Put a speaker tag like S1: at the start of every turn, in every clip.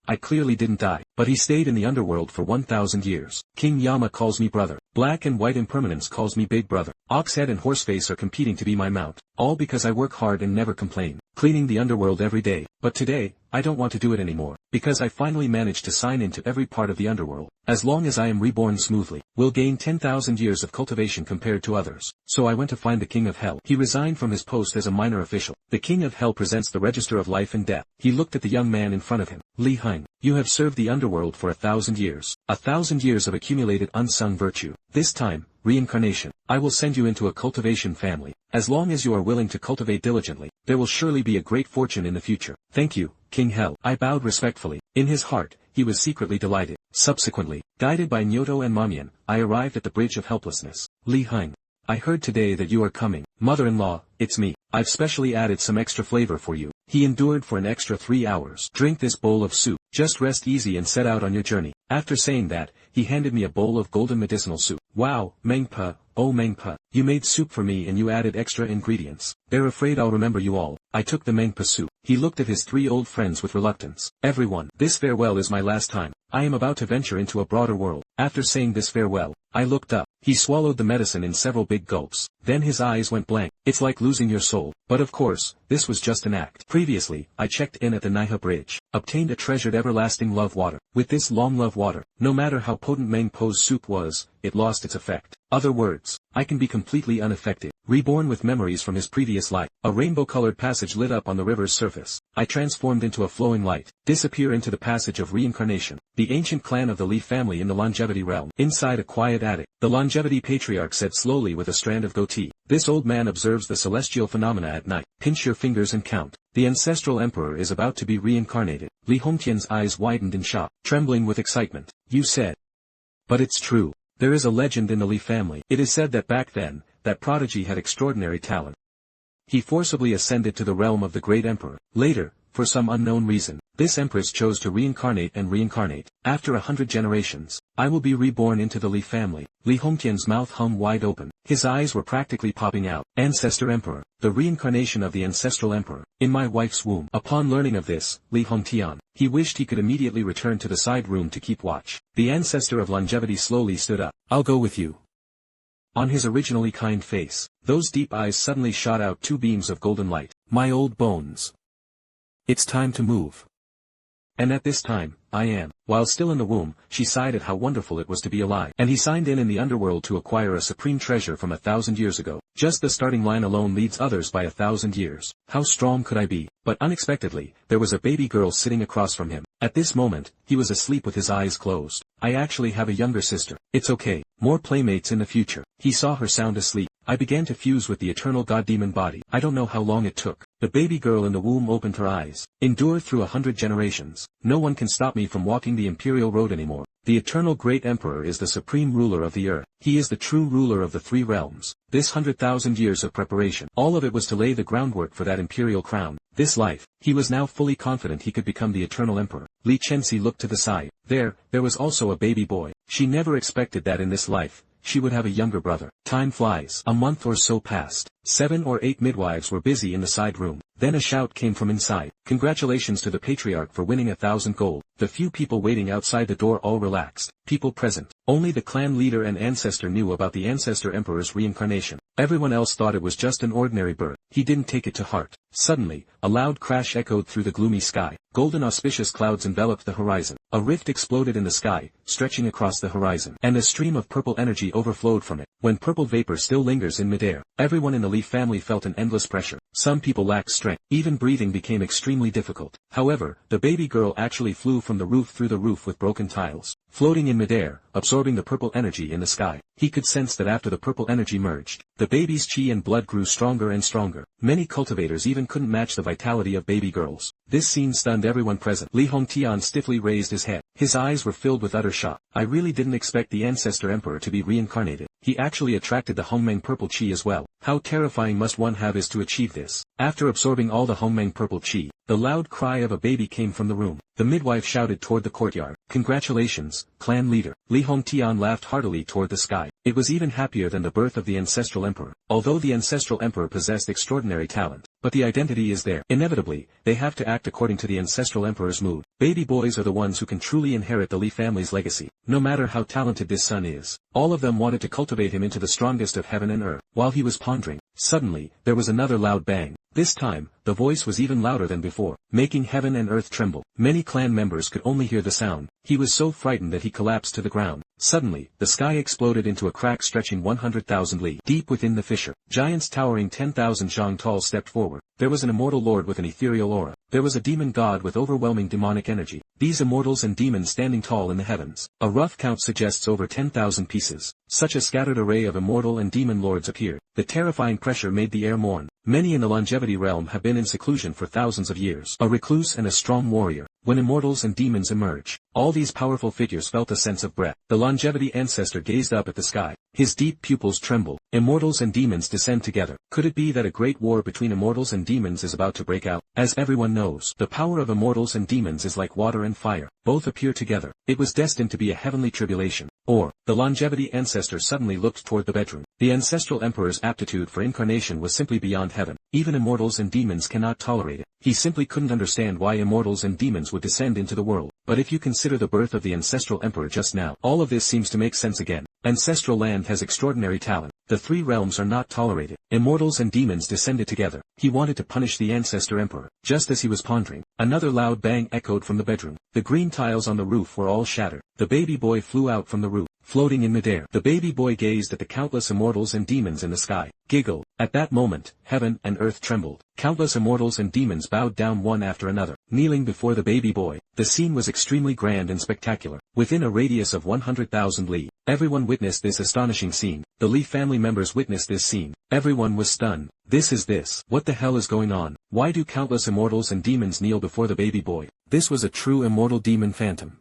S1: I clearly didn't die. But he stayed in the underworld for 1,000 years. King Yama calls me brother. Black and white impermanence calls me big brother. Oxhead and Horseface are competing to be my mount. All because I work hard and never complain. Cleaning the underworld every day. But today, I don't want to do it anymore. Because I finally managed to sign into every part of the underworld. As long as I am reborn smoothly, will gain 10,000 years of cultivation compared to others. So I went to find the King of Hell. He resigned from his post as a minor official. The King of Hell presents the register of life and death. He looked at the young man in front of him. Li Heng, you have served the underworld for 1,000 years. 1,000 years of accumulated unsung virtue. This time, reincarnation. I will send you into a cultivation family. As long as you are willing to cultivate diligently, there will surely be a great fortune in the future. Thank you, King Hell. I bowed respectfully. In his heart, he was secretly delighted. Subsequently, guided by Nyoto and Mamian, I arrived at the Bridge of Helplessness. Li Heng, I heard today that you are coming. Mother-in-law, it's me. I've specially added some extra flavor for you. He endured for an extra 3 hours. Drink this bowl of soup. Just rest easy and set out on your journey. After saying that, he handed me a bowl of golden medicinal soup. Wow, Meng Po, oh Meng Po, you made soup for me and you added extra ingredients. They're afraid I'll remember you all. I took the Meng Po soup. He looked at his 3 old friends with reluctance. Everyone, this farewell is my last time. I am about to venture into a broader world. After saying this farewell, I looked up. He swallowed the medicine in several big gulps. Then his eyes went blank. It's like losing your soul. But of course, this was just an act. Previously, I checked in at the Naiha Bridge. Obtained a treasured everlasting love water. With this long love water, no matter how potent Meng Po's soup was, it lost its effect. Other words, I can be completely unaffected. Reborn with memories from his previous life. A rainbow-colored passage lit up on the river's surface. I transformed into a flowing light. Disappear into the passage of reincarnation. The ancient clan of the Li family in the longevity realm. Inside a quiet attic, the longevity patriarch said slowly with a strand of goatee. This old man observes the celestial phenomena at night. Pinch your fingers and count. The ancestral emperor is about to be reincarnated. Li Hongtian's eyes widened in shock, trembling with excitement. You said. But it's true. There is a legend in the Li family. It is said that back then, that prodigy had extraordinary talent. He forcibly ascended to the realm of the great emperor. Later, for some unknown reason, this empress chose to reincarnate and reincarnate. After 100 generations, I will be reborn into the Li family. Li Hongtian's mouth hung wide open. His eyes were practically popping out. Ancestor Emperor. The reincarnation of the ancestral emperor. In my wife's womb. Upon learning of this, Li Hongtian, he wished he could immediately return to the side room to keep watch. The ancestor of longevity slowly stood up. I'll go with you. On his originally kind face, those deep eyes suddenly shot out 2 beams of golden light. My old bones. It's time to move. And at this time, I am. While still in the womb, she sighed at how wonderful it was to be alive. And he signed in the underworld to acquire a supreme treasure from 1,000 years ago. Just the starting line alone leads others by 1,000 years. How strong could I be? But unexpectedly, there was a baby girl sitting across from him. At this moment, he was asleep with his eyes closed. I actually have a younger sister. It's okay. More playmates in the future. He saw her sound asleep. I began to fuse with the eternal god-demon body. I don't know how long it took. The baby girl in the womb opened her eyes. Endure through 100 generations. No one can stop me from walking the imperial road anymore. The eternal great emperor is the supreme ruler of the earth. He is the true ruler of the 3 realms. This 100,000 years of preparation, all of it was to lay the groundwork for that imperial crown. This life, he was now fully confident he could become the eternal emperor. Li Chenxi looked to the side. There was also a baby boy. She never expected that in this life, she would have a younger brother. Time flies. A month or so passed. 7 or 8 midwives were busy in the side room. Then a shout came from inside. Congratulations to the patriarch for winning 1,000 gold. The few people waiting outside the door all relaxed. People present. Only the clan leader and ancestor knew about the ancestor emperor's reincarnation. Everyone else thought it was just an ordinary birth. He didn't take it to heart. Suddenly, a loud crash echoed through the gloomy sky. Golden auspicious clouds enveloped the horizon. A rift exploded in the sky, stretching across the horizon. And a stream of purple energy overflowed from it. When purple vapor still lingers in midair, everyone in the Li family felt an endless pressure. Some people lacked strength. Even breathing became extremely difficult. However, the baby girl actually flew from the roof through the roof with broken tiles, floating in midair, absorbing the purple energy in the sky. He could sense that after the purple energy merged, the baby's chi and blood grew stronger and stronger. Many cultivators even couldn't match the vitality of baby girls. This scene stunned everyone present. Li Hongtian stiffly raised his head. His eyes were filled with utter shock. I really didn't expect the ancestor emperor to be reincarnated. he actually attracted the Hongmeng purple chi as well. How terrifying must one have is to achieve this? After absorbing all the Hongmeng purple chi, the loud cry of a baby came from the room. The midwife shouted toward the courtyard, "Congratulations, clan leader." Li Hongtian laughed heartily toward the sky. It was even happier than the birth of the ancestral emperor. Although the ancestral emperor possessed extraordinary talent, but the identity is there. Inevitably, they have to act according to the ancestral emperor's mood. Baby boys are the ones who can truly inherit the Li family's legacy, no matter how talented this son is. All of them wanted to cultivate him into the strongest of heaven and earth. While he was pondering, suddenly, there was another loud bang. This time, the voice was even louder than before, making heaven and earth tremble. Many clan members could only hear the sound. He was so frightened that he collapsed to the ground. Suddenly, the sky exploded into a crack stretching 100,000 li. Deep within the fissure, giants towering 10,000 zhang tall stepped forward. There was an immortal lord with an ethereal aura. There was a demon god with overwhelming demonic energy. These immortals and demons standing tall in the heavens. A rough count suggests over 10,000 pieces. Such a scattered array of immortal and demon lords appeared. The terrifying pressure made the air mourn. Many in the longevity realm have been in seclusion for thousands of years. A recluse and a strong warrior. When immortals and demons emerge, all these powerful figures felt a sense of breath. The longevity ancestor gazed up at the sky. His deep pupils trembled. Immortals and demons descend together. Could it be that a great war between immortals and demons is about to break out? As everyone knows, the power of immortals and demons is like water and fire. Both appear together. It was destined to be a heavenly tribulation. Or, the longevity ancestor suddenly looked toward the bedroom. The ancestral emperor's aptitude for incarnation was simply beyond heaven. Even immortals and demons cannot tolerate it. He simply couldn't understand why immortals and demons would descend into the world. But if you consider the birth of the ancestral emperor just now, all of this seems to make sense again. Ancestral land has extraordinary talent. The three realms are not tolerated. Immortals and demons descended together. He wanted to punish the ancestor emperor. Just as he was pondering, another loud bang echoed from the bedroom. The green tiles on the roof were all shattered. The baby boy flew out from the roof, floating in midair. The baby boy gazed at the countless immortals and demons in the sky, giggled. At that moment, heaven and earth trembled. Countless immortals and demons bowed down one after another, kneeling before the baby boy. The scene was extremely grand and spectacular. Within a radius of 100,000 li, everyone witnessed this astonishing scene. The Li family members witnessed this scene. Everyone was stunned. This. What the hell is going on? Why do countless immortals and demons kneel before the baby boy? This was a true immortal demon phantom.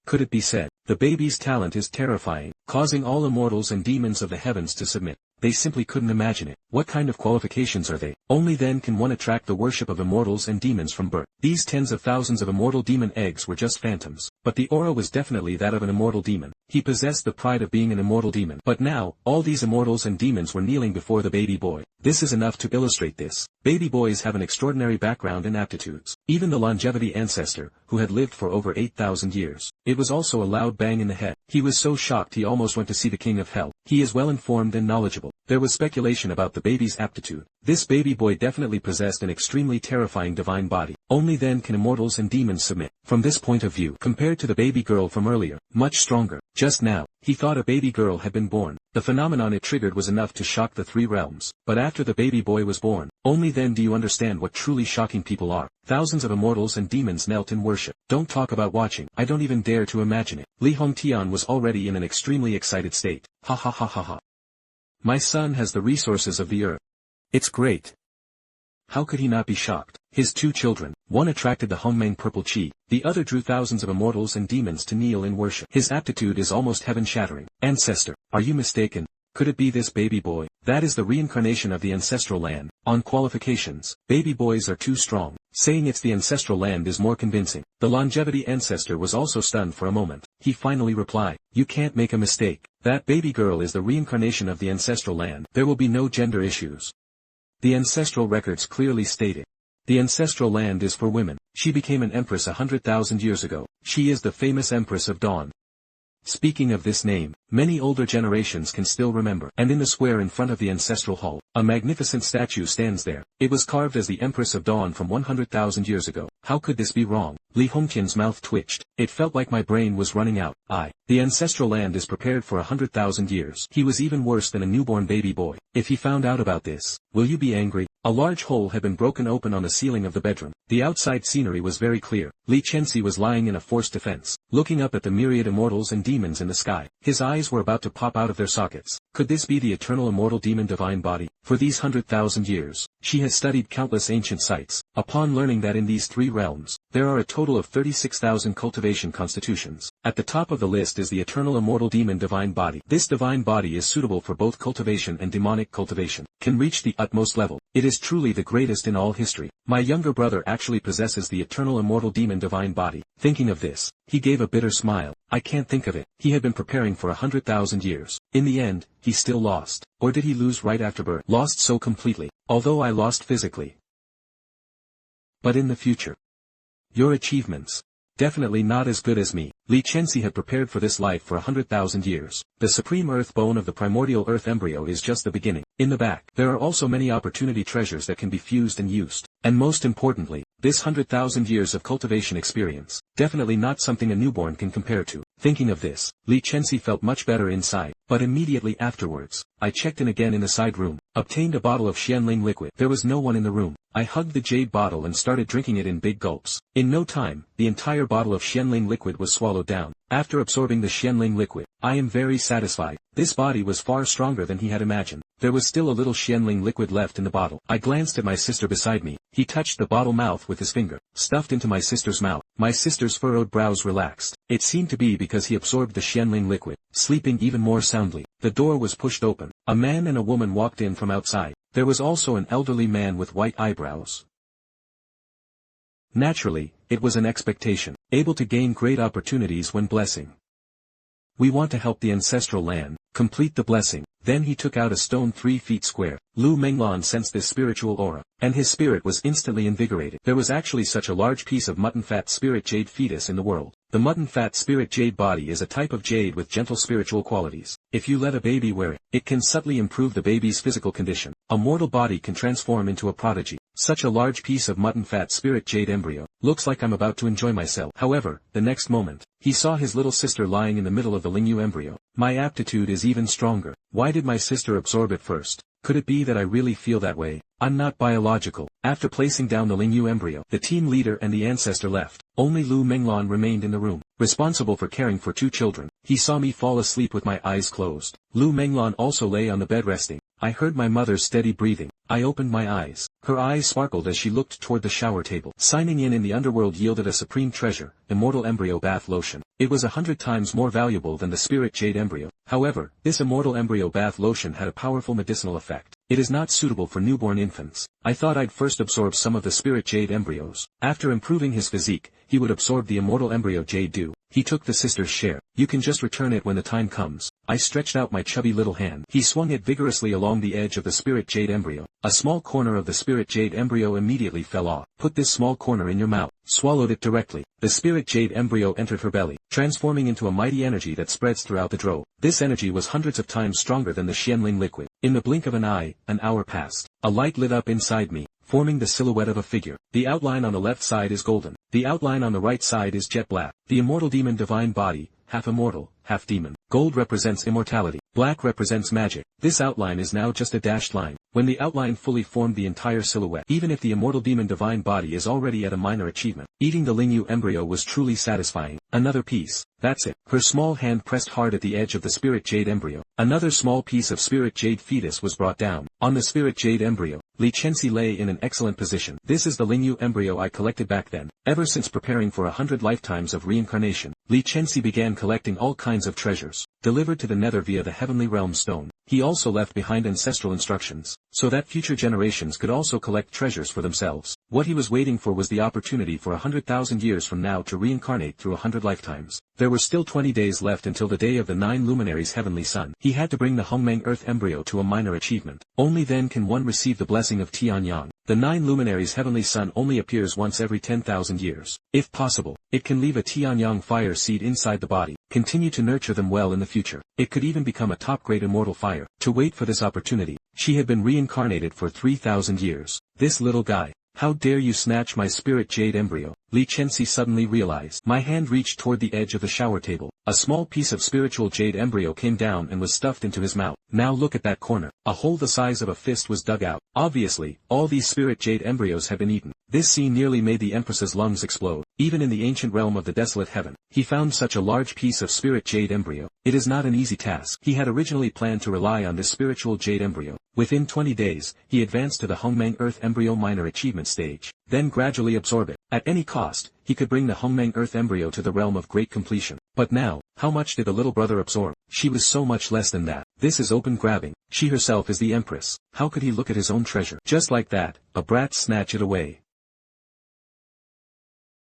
S1: Could it be said? The baby's talent is terrifying, causing all immortals and demons of the heavens to submit. They simply couldn't imagine it. What kind of qualifications are they? Only then can one attract the worship of immortals and demons from birth. These tens of thousands of immortal demon eggs were just phantoms. But the aura was definitely that of an immortal demon. He possessed the pride of being an immortal demon. But now, all these immortals and demons were kneeling before the baby boy. This is enough to illustrate this. Baby boys have an extraordinary background and aptitudes. Even the longevity ancestor, who had lived for over 8,000 years. It was also a loud bang in the head. He was so shocked he almost went to see the king of hell. He is well informed and knowledgeable. There was speculation about the baby's aptitude. This baby boy definitely possessed an extremely terrifying divine body. Only then can immortals and demons submit. From this point of view, compared to the baby girl from earlier, much stronger. Just now, he thought a baby girl had been born. The phenomenon it triggered was enough to shock the three realms. But after the baby boy was born, only then do you understand what truly shocking people are. Thousands of immortals and demons knelt in worship. Don't talk about watching. I don't even dare to imagine it. Li Hongtian was already in an extremely excited state. Ha ha ha ha ha. My son has the resources of the earth. It's great. How could he not be shocked? His two children, one attracted the Hongmeng purple chi, the other drew thousands of immortals and demons to kneel in worship. His aptitude is almost heaven-shattering. Ancestor, are you mistaken? Could it be this baby boy? That is the reincarnation of the ancestral land. On qualifications, baby boys are too strong. Saying it's the ancestral land is more convincing. The longevity ancestor was also stunned for a moment. He finally replied, "You can't make a mistake. That baby girl is the reincarnation of the ancestral land. There will be no gender issues. The ancestral records clearly state it. The ancestral land is for women. She became an empress 100,000 years ago. She is the famous Empress of Dawn." Speaking of this name, many older generations can still remember. And in the square in front of the ancestral hall, a magnificent statue stands there. It was carved as the Empress of Dawn from 100,000 years ago. How could this be wrong? Li Hongtian's mouth twitched. It felt like my brain was running out. The ancestral land is prepared for 100,000 years. He was even worse than a newborn baby boy. If he found out about this, will you be angry? A large hole had been broken open on the ceiling of the bedroom. The outside scenery was very clear. Li Chenxi was lying in a forced defense, looking up at the myriad immortals and demons in the sky. His eyes were about to pop out of their sockets. Could this be the eternal immortal demon divine body? For these 100,000 years, she has studied countless ancient sites. Upon learning that in these three realms, there are a total of 36,000 cultivation constitutions, At the top of the list is the eternal immortal demon divine body. This divine body is suitable for both cultivation and demonic cultivation, can reach the utmost level. It is truly the greatest in all history. My younger brother actually possesses the eternal immortal demon divine body. Thinking of this, he gave a bitter smile. I can't think of it. He had been preparing for 100,000 years. In the end, he still lost. Or did he lose right after birth? Lost so completely. Although I lost physically. But in the future. Your achievements. Definitely not as good as me. Li Chenxi had prepared for this life for 100,000 years. The supreme earth bone of the primordial earth embryo is just the beginning. In the back, there are also many opportunity treasures that can be fused and used. And most importantly, this 100,000 years of cultivation experience. Definitely not something a newborn can compare to. Thinking of this, Li Chenxi felt much better inside. But immediately afterwards, I checked in again in the side room, obtained a bottle of Xianling liquid. There was no one in the room. I hugged the jade bottle and started drinking it in big gulps. In no time, the entire bottle of Xianling liquid was swallowed down. After absorbing the Xianling liquid, I am very satisfied. This body was far stronger than he had imagined. There was still a little Xianling liquid left in the bottle. I glanced at my sister beside me. He touched the bottle mouth with his finger, stuffed into my sister's mouth. My sister's furrowed brows relaxed. It seemed to be because he absorbed the Xianling liquid, sleeping even more soundly. The door was pushed open. A man and a woman walked in from outside. There was also an elderly man with white eyebrows. Naturally, it was an expectation, able to gain great opportunities when blessing. We want to help the ancestral land, complete the blessing. Then he took out a stone 3 feet square. Lu Menglan sensed this spiritual aura, and his spirit was instantly invigorated. There was actually such a large piece of mutton fat spirit jade fetus in the world. The mutton fat spirit jade body is a type of jade with gentle spiritual qualities. If you let a baby wear it, it can subtly improve the baby's physical condition. A mortal body can transform into a prodigy. Such a large piece of mutton fat spirit jade embryo. Looks like I'm about to enjoy myself. However, the next moment, he saw his little sister lying in the middle of the Lingyu embryo. My aptitude is even stronger. Why did my sister absorb it first? Could it be that I really feel that way? I'm not biological. After placing down the Lingyu embryo, the team leader and the ancestor left. Only Lu Menglan remained in the room, responsible for caring for 2 children. He saw me fall asleep with my eyes closed. Lu Menglan also lay on the bed resting. I heard my mother's steady breathing. I opened my eyes. Her eyes sparkled as she looked toward the shower table. Signing in the underworld yielded a supreme treasure, immortal embryo bath lotion. It was 100 times more valuable than the spirit jade embryo. However, this immortal embryo bath lotion had a powerful medicinal effect. It is not suitable for newborn infants. I thought I'd first absorb some of the spirit jade embryos. After improving his physique, he would absorb the immortal embryo jade dew. He took the sister's share. You can just return it when the time comes. I stretched out my chubby little hand. He swung it vigorously along the edge of the spirit jade embryo. A small corner of the spirit jade embryo immediately fell off. Put this small corner in your mouth. Swallowed it directly. The spirit jade embryo entered her belly, transforming into a mighty energy that spreads throughout the drove. This energy was hundreds of times stronger than the Xianling liquid. In the blink of an eye, an hour passed. A light lit up inside me, forming the silhouette of a figure. The outline on the left side is golden. The outline on the right side is jet black. The immortal demon divine body, half immortal, half demon. Gold represents immortality. Black represents magic. This outline is now just a dashed line. When the outline fully formed the entire silhouette, even if the immortal demon divine body is already at a minor achievement, eating the Lingyu embryo was truly satisfying. Another piece. That's it. Her small hand pressed hard at the edge of the spirit jade embryo. Another small piece of spirit jade fetus was brought down. On the spirit jade embryo, Li Chenxi lay in an excellent position. This is the Lingyu embryo I collected back then. Ever since preparing for 100 lifetimes of reincarnation, Li Chenxi began collecting all kinds of treasures, delivered to the nether via the heavenly realm stone. He also left behind ancestral instructions, so that future generations could also collect treasures for themselves. What he was waiting for was the opportunity for 100,000 years from now to reincarnate through 100 lifetimes. There were still 20 days left until the day of the 9 luminaries' heavenly sun. He had to bring the Hongmeng earth embryo to a minor achievement. Only then can one receive the blessing of Tianyang. The 9 luminaries' heavenly sun only appears once every 10,000 years. If possible, it can leave a Tianyang fire seed inside the body, continue to nurture them well in the future. It could even become a top-grade immortal fire. To wait for this opportunity, she had been reincarnated for 3,000 years. This little guy. How dare you snatch my spirit jade embryo? Li Chenxi suddenly realized. My hand reached toward the edge of the shower table. A small piece of spiritual jade embryo came down and was stuffed into his mouth. Now look at that corner. A hole the size of a fist was dug out. Obviously, all these spirit jade embryos had been eaten. This scene nearly made the Empress's lungs explode. Even in the ancient realm of the desolate heaven, he found such a large piece of spirit jade embryo. It is not an easy task. He had originally planned to rely on this spiritual jade embryo. Within 20 days, he advanced to the Hongmeng earth embryo minor achievement stage, then gradually absorb it. At any cost, he he could bring the Hongmeng Earth embryo to the realm of great completion. But now, how much did the little brother absorb? She was so much less than that. This is open grabbing. She herself is the Empress. How could he look at his own treasure? Just like that, a brat snatch it away.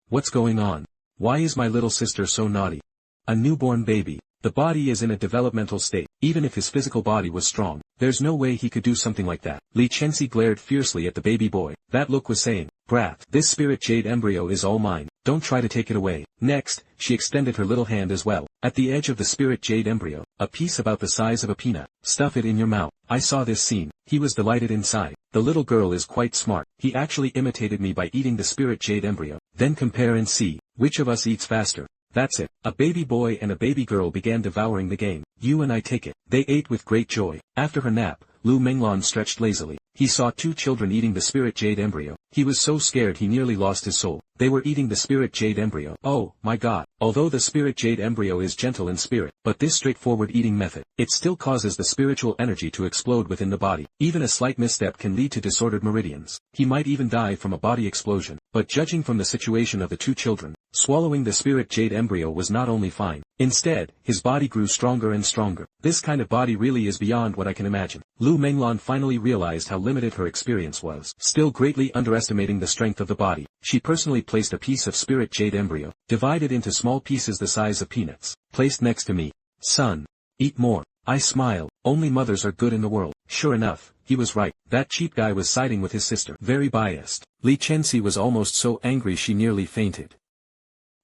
S1: What's going on? Why is my little sister so naughty? A newborn baby. The body is in a developmental state. Even if his physical body was strong, there's no way he could do something like that. Li Chenxi glared fiercely at the baby boy. That look was saying, "Brat, this spirit jade embryo is all mine. Don't try to take it away." Next, she extended her little hand as well. At the edge of the spirit jade embryo, a piece about the size of a peanut. "Stuff it in your mouth." I saw this scene. He was delighted inside. The little girl is quite smart. He actually imitated me by eating the spirit jade embryo. Then compare and see, which of us eats faster. That's it. A baby boy and a baby girl began devouring the game. "You and I take it." They ate with great joy. After her nap, Lu Menglan stretched lazily. He saw two children eating the spirit jade embryo. He was so scared he nearly lost his soul. They were eating the spirit jade embryo. Oh, my god. Although the spirit jade embryo is gentle in spirit, but this straightforward eating method, it still causes the spiritual energy to explode within the body. Even a slight misstep can lead to disordered meridians. He might even die from a body explosion. But judging from the situation of the two children, swallowing the spirit jade embryo was not only fine. Instead, his body grew stronger and stronger. This kind of body really is beyond what I can imagine. Lu Menglan finally realized how limited her experience was. Still greatly underestimating the strength of the body, she personally placed a piece of spirit jade embryo, divided into small pieces the size of peanuts, placed next to me. "Son, eat more." I smile. Only mothers are good in the world. Sure enough, he was right. That cheap guy was siding with his sister. Very biased. Li Chenxi was almost so angry she nearly fainted.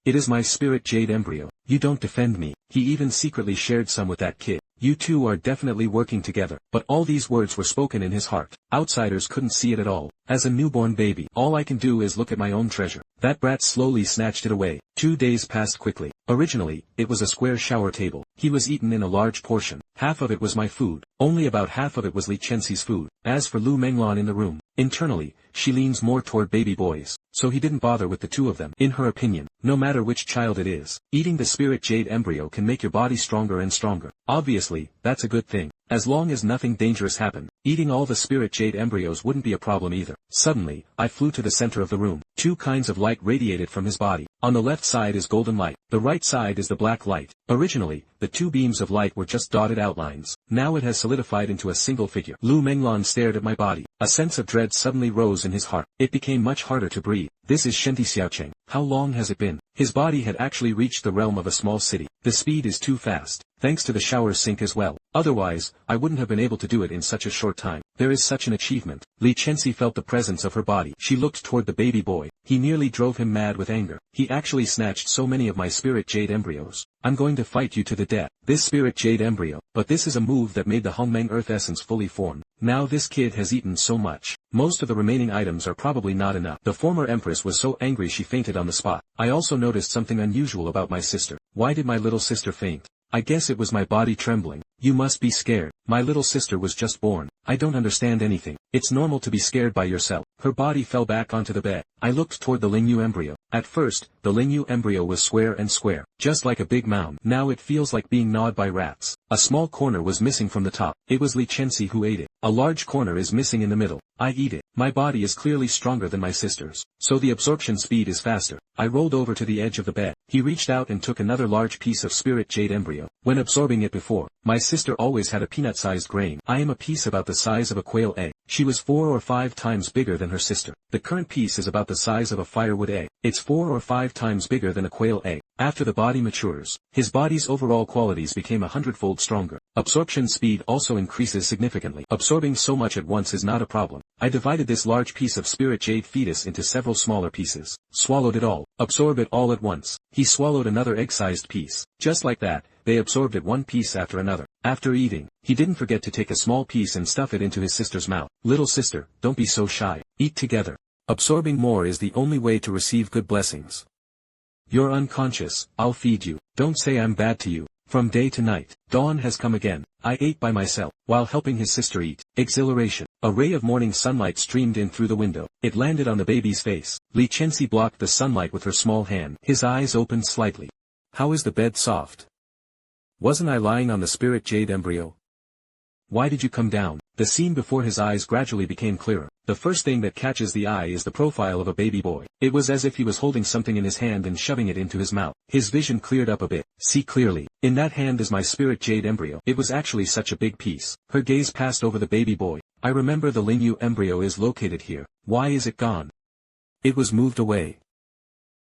S1: "It is my spirit jade embryo. You don't defend me." He even secretly shared some with that kid. "You two are definitely working together." But all these words were spoken in his heart. Outsiders couldn't see it at all. As a newborn baby, all I can do is look at my own treasure. That brat slowly snatched it away. 2 days passed quickly. Originally, it was a square shower table. He was eaten in a large portion. Half of it was my food. Only about half of it was Li Chenxi's food. As for Lu Menglan in the room, internally, she leans more toward baby boys, so he didn't bother with the two of them. In her opinion, no matter which child it is, eating the spirit jade embryo can make your body stronger and stronger. Obviously, that's a good thing. As long as nothing dangerous happened, eating all the spirit jade embryos wouldn't be a problem either. Suddenly, I flew to the center of the room. 2 kinds of light radiated from his body. On the left side is golden light. The right side is the black light. Originally, the 2 beams of light were just dotted outlines. Now it has solidified into a single figure. Lu Menglan stared at my body. A sense of dread suddenly rose in his heart. It became much harder to breathe. This is Shenti Xiaocheng. How long has it been? His body had actually reached the realm of a small city. The speed is too fast. Thanks to the shower sink as well. Otherwise, I wouldn't have been able to do it in such a short time. There is such an achievement. Li Chenxi felt the presence of her body. She looked toward the baby boy. He nearly drove him mad with anger. He actually snatched so many of my spirit jade embryos. "I'm going to fight you to the death." This spirit jade embryo. But this is a move that made the Hongmeng Earth essence fully formed. Now this kid has eaten so much. Most of the remaining items are probably not enough. The former Empress was so angry she fainted on the spot. I also noticed something unusual about my sister. Why did my little sister faint? I guess it was my body trembling. You must be scared. My little sister was just born. I don't understand anything. It's normal to be scared by yourself. Her body fell back onto the bed. I looked toward the Lingyu embryo. At first, the Lingyu embryo was square and square, just like a big mound. Now it feels like being gnawed by rats. A small corner was missing from the top. It was Li Chenxi who ate it. A large corner is missing in the middle. I eat it. My body is clearly stronger than my sister's, so the absorption speed is faster. I rolled over to the edge of the bed. He reached out and took another large piece of spirit jade embryo. When absorbing it before, my sister always had a peanut-sized grain. I am a piece about the size of a quail egg. She was 4 or 5 times bigger than her sister. The current piece is about the size of a firewood egg. It's 4 or 5 times bigger than a quail egg. After the body matures, his body's overall qualities became 100-fold stronger. Absorption speed also increases significantly. Absorbing so much at once is not a problem. I divided this large piece of spirit jade fetus into several smaller pieces. Swallowed it all. Absorb it all at once. He swallowed another egg-sized piece. Just like that, they absorbed it one piece after another. After eating, he didn't forget to take a small piece and stuff it into his sister's mouth. Little sister, don't be so shy. Eat together. Absorbing more is the only way to receive good blessings. You're unconscious, I'll feed you. Don't say I'm bad to you. From day to night, dawn has come again. I ate by myself, while helping his sister eat. Exhilaration. A ray of morning sunlight streamed in through the window. It landed on the baby's face. Li Chenxi blocked the sunlight with her small hand. His eyes opened slightly. How is the bed soft? Wasn't I lying on the spirit jade embryo? Why did you come down? The scene before his eyes gradually became clearer. The first thing that catches the eye is the profile of a baby boy. It was as if he was holding something in his hand and shoving it into his mouth. His vision cleared up a bit. See clearly. In that hand is my spirit jade embryo. It was actually such a big piece. Her gaze passed over the baby boy. I remember the Lingyu embryo is located here. Why is it gone? It was moved away.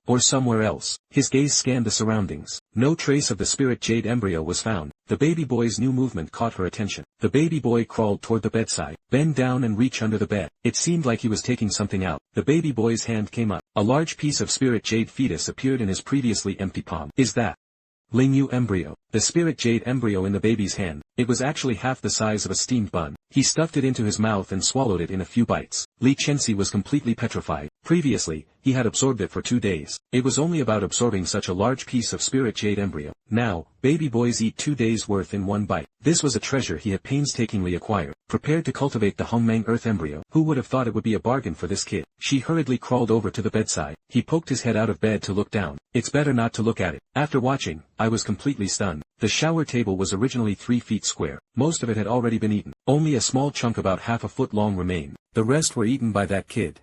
S1: Or somewhere else. His gaze scanned the surroundings. No trace of the spirit jade embryo was found. The baby boy's new movement caught her attention. The baby boy crawled toward the bedside. Bend down and reach under the bed. It seemed like he was taking something out. The baby boy's hand came up. A large piece of spirit jade fetus appeared in his previously empty palm. Is that Lingyu embryo? The spirit jade embryo in the baby's hand. It was actually half the size of a steamed bun. He stuffed it into his mouth and swallowed it in a few bites. Li Chenxi was completely petrified. Previously, he had absorbed it for 2 days. It was only about absorbing such a large piece of spirit jade embryo. Now, baby boys eat 2 days' worth in one bite. This was a treasure he had painstakingly acquired. Prepared to cultivate the Hongmeng earth embryo. Who would have thought it would be a bargain for this kid? She hurriedly crawled over to the bedside. He poked his head out of bed to look down. It's better not to look at it. After watching, I was completely stunned. The shower table was originally 3 feet square. Most of it had already been eaten. Only a small chunk about half a foot long remained. The rest were eaten by that kid.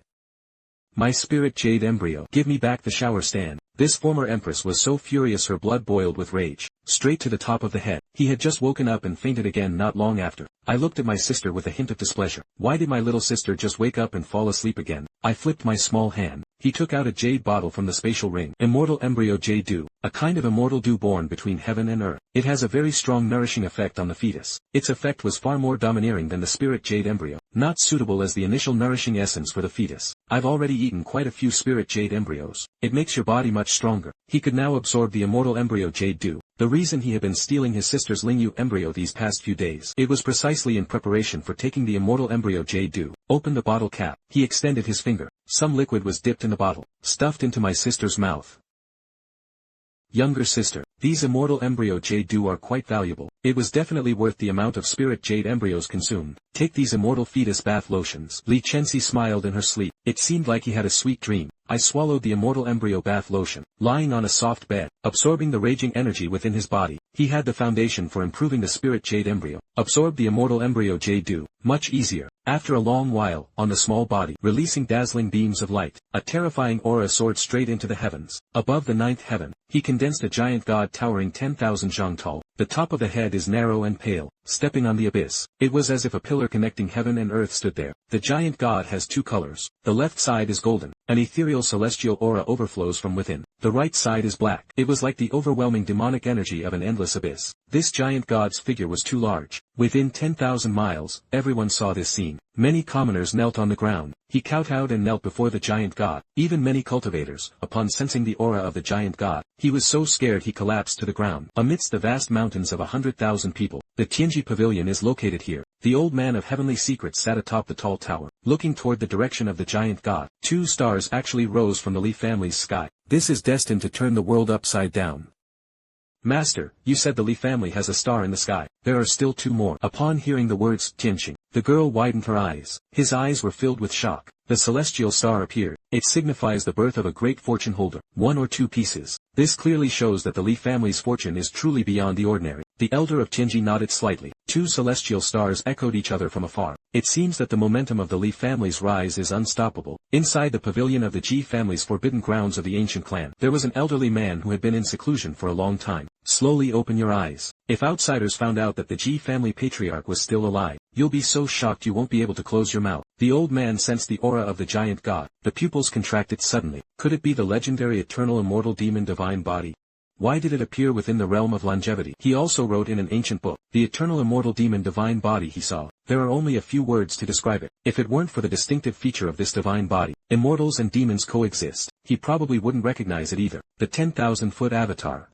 S1: My spirit jade embryo. Give me back the shower stand. This former empress was so furious her blood boiled with rage. Straight to the top of the head. He had just woken up and fainted again not long after. I looked at my sister with a hint of displeasure. Why did my little sister just wake up and fall asleep again? I flipped my small hand. He took out a jade bottle from the spatial ring. Immortal embryo jade dew. A kind of immortal dew born between heaven and earth. It has a very strong nourishing effect on the fetus. Its effect was far more domineering than the spirit jade embryo. Not suitable as the initial nourishing essence for the fetus. I've already eaten quite a few spirit jade embryos. It makes your body much stronger. He could now absorb the immortal embryo jade dew. The reason he had been stealing his sister's Lingyu embryo these past few days. It was precisely in preparation for taking the immortal embryo jade dew. Open the bottle cap. He extended his finger. Some liquid was dipped in the bottle. Stuffed into my sister's mouth. Younger sister. These immortal embryo jade dew are quite valuable. It was definitely worth the amount of spirit jade embryos consumed. Take these immortal fetus bath lotions. Li Chenxi smiled in her sleep. It seemed like he had a sweet dream. I swallowed the immortal embryo bath lotion. Lying on a soft bed, absorbing the raging energy within his body, he had the foundation for improving the spirit jade embryo. Absorbed the immortal embryo jade dew. Much easier. After a long while, on the small body, releasing dazzling beams of light, a terrifying aura soared straight into the heavens. Above the 9th heaven, he condensed a giant god towering 10,000 zhang tall. The top of the head is narrow and pale, stepping on the abyss. It was as if a pillar connecting heaven and earth stood there. The giant god has 2 colors. The left side is golden. An ethereal celestial aura overflows from within. The right side is black. It was like the overwhelming demonic energy of an endless abyss. This giant god's figure was too large. Within 10,000 miles, everyone saw this scene. Many commoners knelt on the ground. He kowtowed and knelt before the giant god. Even many cultivators, upon sensing the aura of the giant god, he was so scared he collapsed to the ground. Amidst the vast mountains of 100,000 people, the Tianji Pavilion is located here. The old man of heavenly secrets sat atop the tall tower, looking toward the direction of the giant god. 2 stars actually rose from the Li family's sky. This is destined to turn the world upside down. Master, you said the Li family has a star in the sky. There are still 2 more. Upon hearing the words Tianqing, the girl widened her eyes. His eyes were filled with shock. The celestial star appeared. It signifies the birth of a great fortune holder. 1 or 2 pieces. This clearly shows that the Li family's fortune is truly beyond the ordinary. The elder of Tianji nodded slightly. 2 celestial stars echoed each other from afar. It seems that the momentum of the Li family's rise is unstoppable. Inside the pavilion of the Ji family's forbidden grounds of the ancient clan, there was an elderly man who had been in seclusion for a long time. Slowly open your eyes. If outsiders found out that the Ji family patriarch was still alive, you'll be so shocked you won't be able to close your mouth. The old man sensed the aura of the giant god. The pupils contracted suddenly. Could it be the legendary eternal immortal demon divine body? Why did it appear within the realm of longevity? He also wrote in an ancient book, the eternal immortal demon divine body he saw. There are only a few words to describe it. If it weren't for the distinctive feature of this divine body, immortals and demons coexist. He probably wouldn't recognize it either. The 10,000-foot avatar.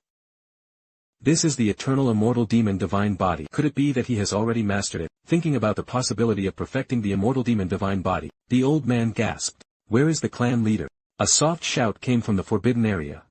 S1: This is the eternal immortal demon divine body. Could it be that he has already mastered it? Thinking about the possibility of perfecting the immortal demon divine body, the old man gasped. Where is the clan leader? A soft shout came from the forbidden area.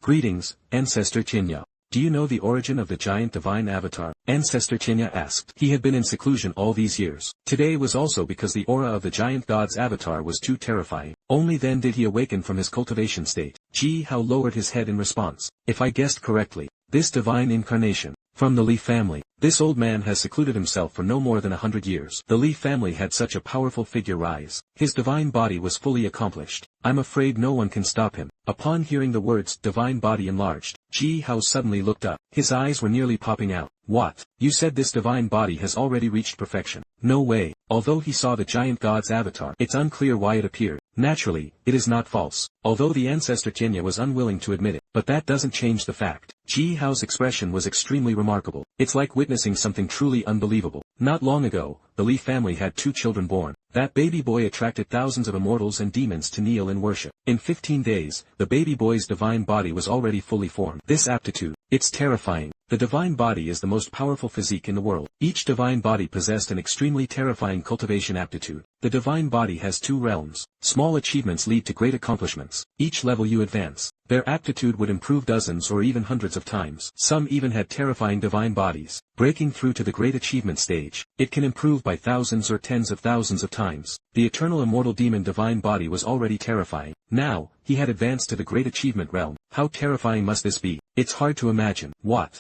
S1: Greetings, Ancestor Qinya. Do you know the origin of the giant divine avatar? Ancestor Qinya asked. He had been in seclusion all these years. Today was also because the aura of the giant god's avatar was too terrifying. Only then did he awaken from his cultivation state. Ji Hao lowered his head in response. If I guessed correctly, this divine incarnation, From the Li family. This old man has secluded himself for no more than 100 years. The Li family had such a powerful figure rise. His divine body was fully accomplished. I'm afraid no one can stop him. Upon hearing the words divine body enlarged, Ji Hao suddenly looked up. His eyes were nearly popping out. What? You said this divine body has already reached perfection. No way. Although he saw the giant god's avatar, it's unclear why it appeared. Naturally, it is not false. Although the ancestor Jinya was unwilling to admit it, but that doesn't change the fact. Ji Hao's expression was extremely remarkable. It's like witnessing something truly unbelievable. Not long ago, the Li family had 2 children born. That baby boy attracted thousands of immortals and demons to kneel in worship. In 15 days, the baby boy's divine body was already fully formed. This aptitude, it's terrifying. The divine body is the most powerful physique in the world. Each divine body possessed an extremely terrifying cultivation aptitude. The divine body has 2 realms. Small achievements lead to great accomplishments. Each level you advance, their aptitude would improve dozens or even hundreds of times. Some even had terrifying divine bodies. Breaking through to the great achievement stage, it can improve by thousands or tens of thousands of times. The eternal immortal demon divine body was already terrifying. Now, he had advanced to the great achievement realm. How terrifying must this be? It's hard to imagine. What?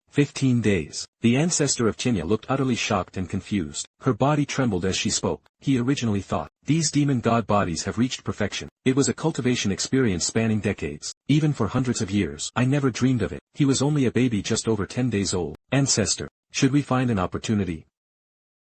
S1: 15 days. The ancestor of Chinya looked utterly shocked and confused. Her body trembled as she spoke. He originally thought, these demon god bodies have reached perfection. It was a cultivation experience spanning decades, even for hundreds of years. I never dreamed of it. He was only a baby just over 10 days old. Ancestor, should we find an opportunity?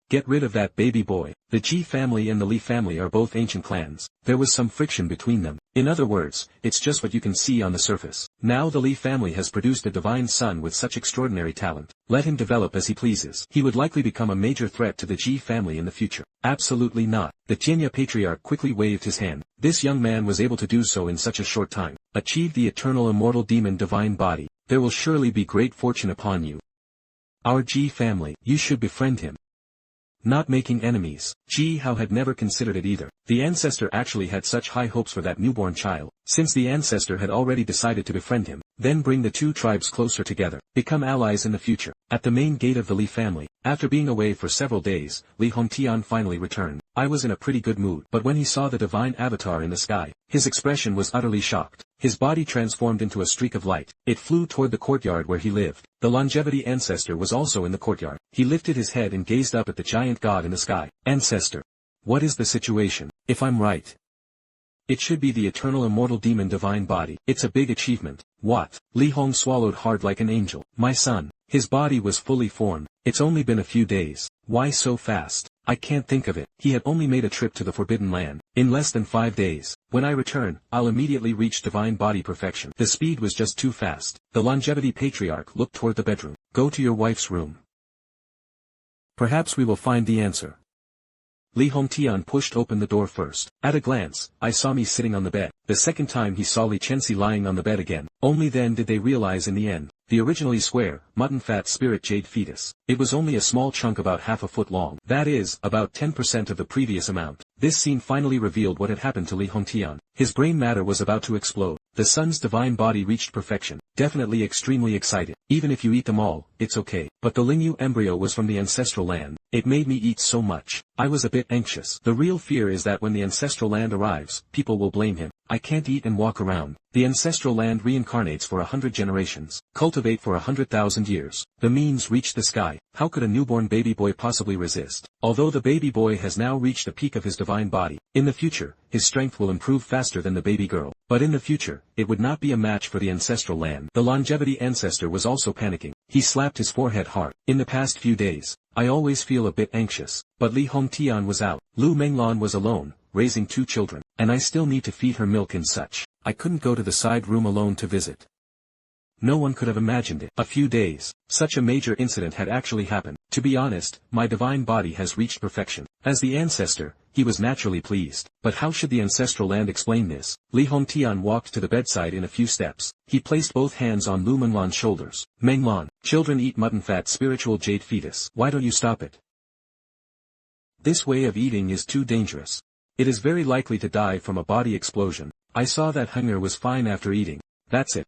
S1: Get rid of that baby boy. The Ji family and the Li family are both ancient clans. There was some friction between them. In other words, it's just what you can see on the surface. Now the Li family has produced a divine son with such extraordinary talent. Let him develop as he pleases. He would likely become a major threat to the Ji family in the future. Absolutely not. The Jinya patriarch quickly waved his hand. This young man was able to do so in such a short time. Achieve the eternal immortal demon divine body. There will surely be great fortune upon you. Our Ji family. You should befriend him. Not making enemies. Ji Hao had never considered it either. The ancestor actually had such high hopes for that newborn child. Since the ancestor had already decided to befriend him, then bring the 2 tribes closer together, become allies in the future. At the main gate of the Li family, after being away for several days, Li Hongtian finally returned. I was in a pretty good mood, but when he saw the divine avatar in the sky, his expression was utterly shocked. His body transformed into a streak of light. It flew toward the courtyard where he lived. The longevity ancestor was also in the courtyard. He lifted his head and gazed up at the giant god in the sky. Ancestor. What is the situation? If I'm right, it should be the eternal immortal demon divine body. It's a big achievement. What? Li Hong swallowed hard like an angel. My son. His body was fully formed. It's only been a few days. Why so fast? I can't think of it. He had only made a trip to the Forbidden Land. In less than 5 days. When I return, I'll immediately reach divine body perfection. The speed was just too fast. The longevity patriarch looked toward the bedroom. Go to your wife's room. Perhaps we will find the answer. Li Hongtian pushed open the door first. At a glance, I saw me sitting on the bed. The second time he saw Li Chenxi lying on the bed again. Only then did they realize in the end, the originally square, mutton-fat spirit jade fetus. It was only a small chunk about half a foot long. That is, about 10% of the previous amount. This scene finally revealed what had happened to Li Hongtian. His brain matter was about to explode. The son's divine body reached perfection. Definitely extremely excited. Even if you eat them all, it's okay. But the Lingyu embryo was from the ancestral land. It made me eat so much. I was a bit anxious. The real fear is that when the ancestral land arrives, people will blame him. I can't eat and walk around. The ancestral land reincarnates for 100 generations. Cultivate for 100,000 years. The means reach the sky. How could a newborn baby boy possibly resist? Although the baby boy has now reached the peak of his divine body, in the future, his strength will improve faster than the baby girl. But in the future, it would not be a match for the ancestral land. The longevity ancestor was also panicking. He slapped his forehead hard. In the past few days, I always feel a bit anxious. But Li Hongtian was out. Lu Menglan was alone, raising 2 children. And I still need to feed her milk and such. I couldn't go to the side room alone to visit. No one could have imagined it. A few days, such a major incident had actually happened. To be honest, my divine body has reached perfection. As the ancestor, he was naturally pleased. But how should the ancestral land explain this? Li Hongtian walked to the bedside in a few steps. He placed both hands on Lu Menglan's shoulders. Menglan, children eat mutton fat spiritual jade fetus. Why don't you stop it? This way of eating is too dangerous. It is very likely to die from a body explosion. I saw that hunger was fine after eating. That's it.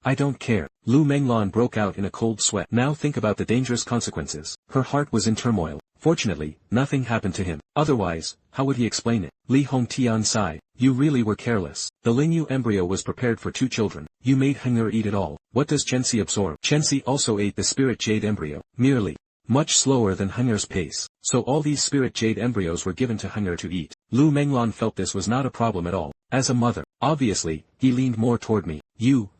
S1: I don't care. Lu Menglan broke out in a cold sweat. Now think about the dangerous consequences. Her heart was in turmoil. Fortunately, nothing happened to him. Otherwise, how would he explain it? Li Hongtian sighed. You really were careless. The Lingyu embryo was prepared for 2 children. You made Hunger eat it all. What does Chensi absorb? Chensi also ate the spirit jade embryo, merely much slower than Hunger's pace, so all these spirit jade embryos were given to Hunger to eat. Lu Menglan felt this was not a problem at all. As a mother, obviously, he leaned more toward me. You,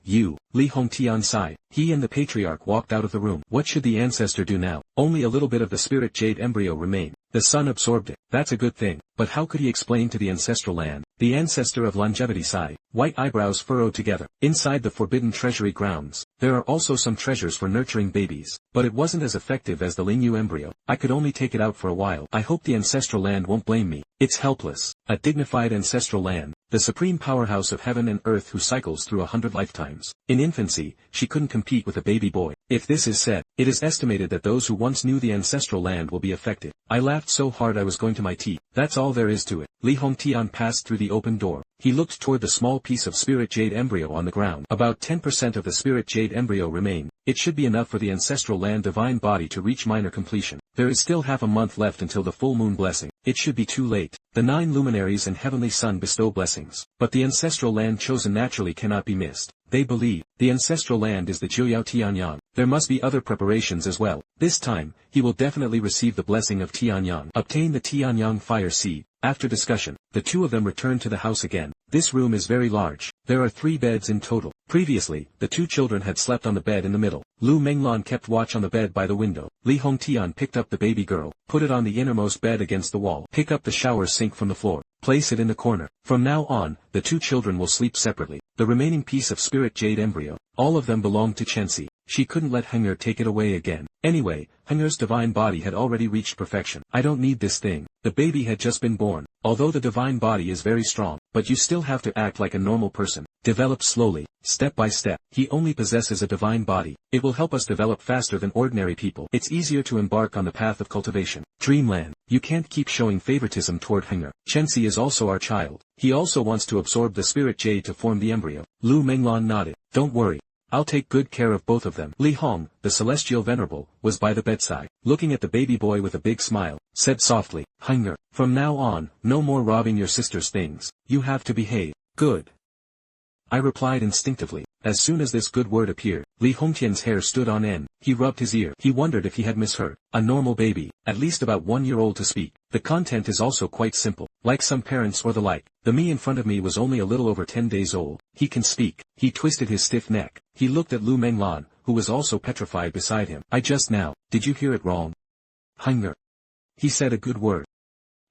S1: Li Hongtian sighed. He and the patriarch walked out of the room. What should the ancestor do now? Only a little bit of the spirit jade embryo remained. The sun absorbed it. That's a good thing. But how could he explain to the ancestral land? The ancestor of longevity sighed. White eyebrows furrowed together. Inside the forbidden treasury grounds, there are also some treasures for nurturing babies. But it wasn't as effective as the Lingyu embryo. I could only take it out for a while. I hope the ancestral land won't blame me. It's helpless. A dignified ancestral land, the supreme powerhouse of heaven and earth who cycles through 100 lifetimes. In infancy, she couldn't compete with a baby boy. If this is said, it is estimated that those who once knew the ancestral land will be affected. I laughed so hard I was going to my teeth. That's all there is to it. Li Hongtian passed through the open door. He looked toward the small piece of spirit jade embryo on the ground. About 10% of the spirit jade embryo remain. It should be enough for the ancestral land divine body to reach minor completion. There is still half a month left until the full moon blessing. It should be too late. The 9 luminaries and heavenly sun bestow blessings. But the ancestral land chosen naturally cannot be missed. They believe, the ancestral land is the Jiuyao Tianyang. There must be other preparations as well. This time, he will definitely receive the blessing of Tianyang. Obtain the Tianyang fire seed. After discussion, the two of them returned to the house again. This room is very large. There are 3 beds in total. Previously, the 2 children had slept on the bed in the middle. Lu Menglan kept watch on the bed by the window. Li Hongtian picked up the baby girl, put it on the innermost bed against the wall. Pick up the shower sink from the floor. Place it in the corner. From now on, the 2 children will sleep separately. The remaining piece of spirit jade embryo, all of them belonged to Chensi. She couldn't let Hunger take it away again. Anyway, Hunger's divine body had already reached perfection. I don't need this thing. The baby had just been born. Although the divine body is very strong, but you still have to act like a normal person. Develop slowly, step by step. He only possesses a divine body. It will help us develop faster than ordinary people. It's easier to embark on the path of cultivation. Dreamland, you can't keep showing favoritism toward Hunger. Chensi is also our child. He also wants to absorb the spirit jade to form the embryo. Lu Menglan nodded. Don't worry. I'll take good care of both of them. Li Hong, the celestial venerable, was by the bedside, looking at the baby boy with a big smile, said softly, Hunger, from now on, no more robbing your sister's things. You have to behave. Good. I replied instinctively. As soon as this good word appeared, Li Hongtian's hair stood on end. He rubbed his ear. He wondered if he had misheard. A normal baby, at least about 1 year old to speak. The content is also quite simple. Like some parents or the like, the me in front of me was only a little over 10 days old. He can speak. He twisted his stiff neck. He looked at Lu Menglan, who was also petrified beside him. Did you hear it wrong? Hunger. He said a good word.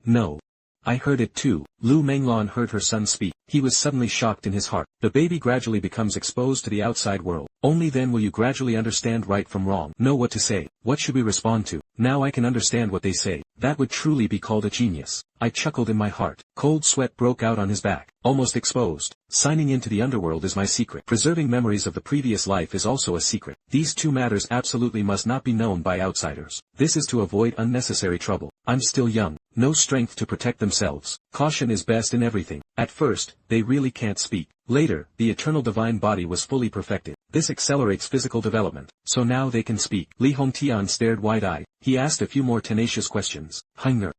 S1: No. I heard it too. Lu Menglan heard her son speak. He was suddenly shocked in his heart. The baby gradually becomes exposed to the outside world. Only then will you gradually understand right from wrong. Know what to say. What should we respond to? Now I can understand what they say. That would truly be called a genius. I chuckled in my heart. Cold sweat broke out on his back. Almost exposed. Signing into the underworld is my secret. Preserving memories of the previous life is also a secret. These 2 matters absolutely must not be known by outsiders. This is to avoid unnecessary trouble. I'm still young. No strength to protect themselves. Caution is best in everything. At first, they really can't speak. Later, the eternal divine body was fully perfected. This accelerates physical development. So now they can speak. Li Hongtian stared wide-eyed. He asked a few more tenacious questions. Hunger,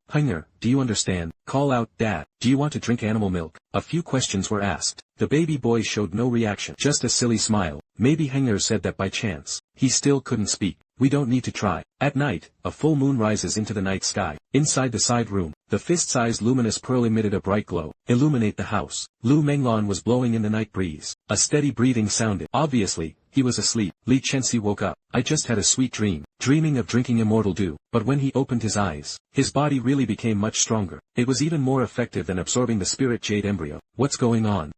S1: do you understand? Call out, Dad. Do you want to drink animal milk? A few questions were asked. The baby boy showed no reaction. Just a silly smile. Maybe Hunger said that by chance. He still couldn't speak. We don't need to try. At night, a full moon rises into the night sky. Inside the side room, the fist-sized luminous pearl emitted a bright glow. Illuminate the house. Lu Menglan was blowing in the night breeze. A steady breathing sounded. Obviously, he was asleep. Li Chensi woke up. I just had a sweet dream. Dreaming of drinking immortal dew. But when he opened his eyes, his body really became much stronger. It was even more effective than absorbing the spirit jade embryo. What's going on?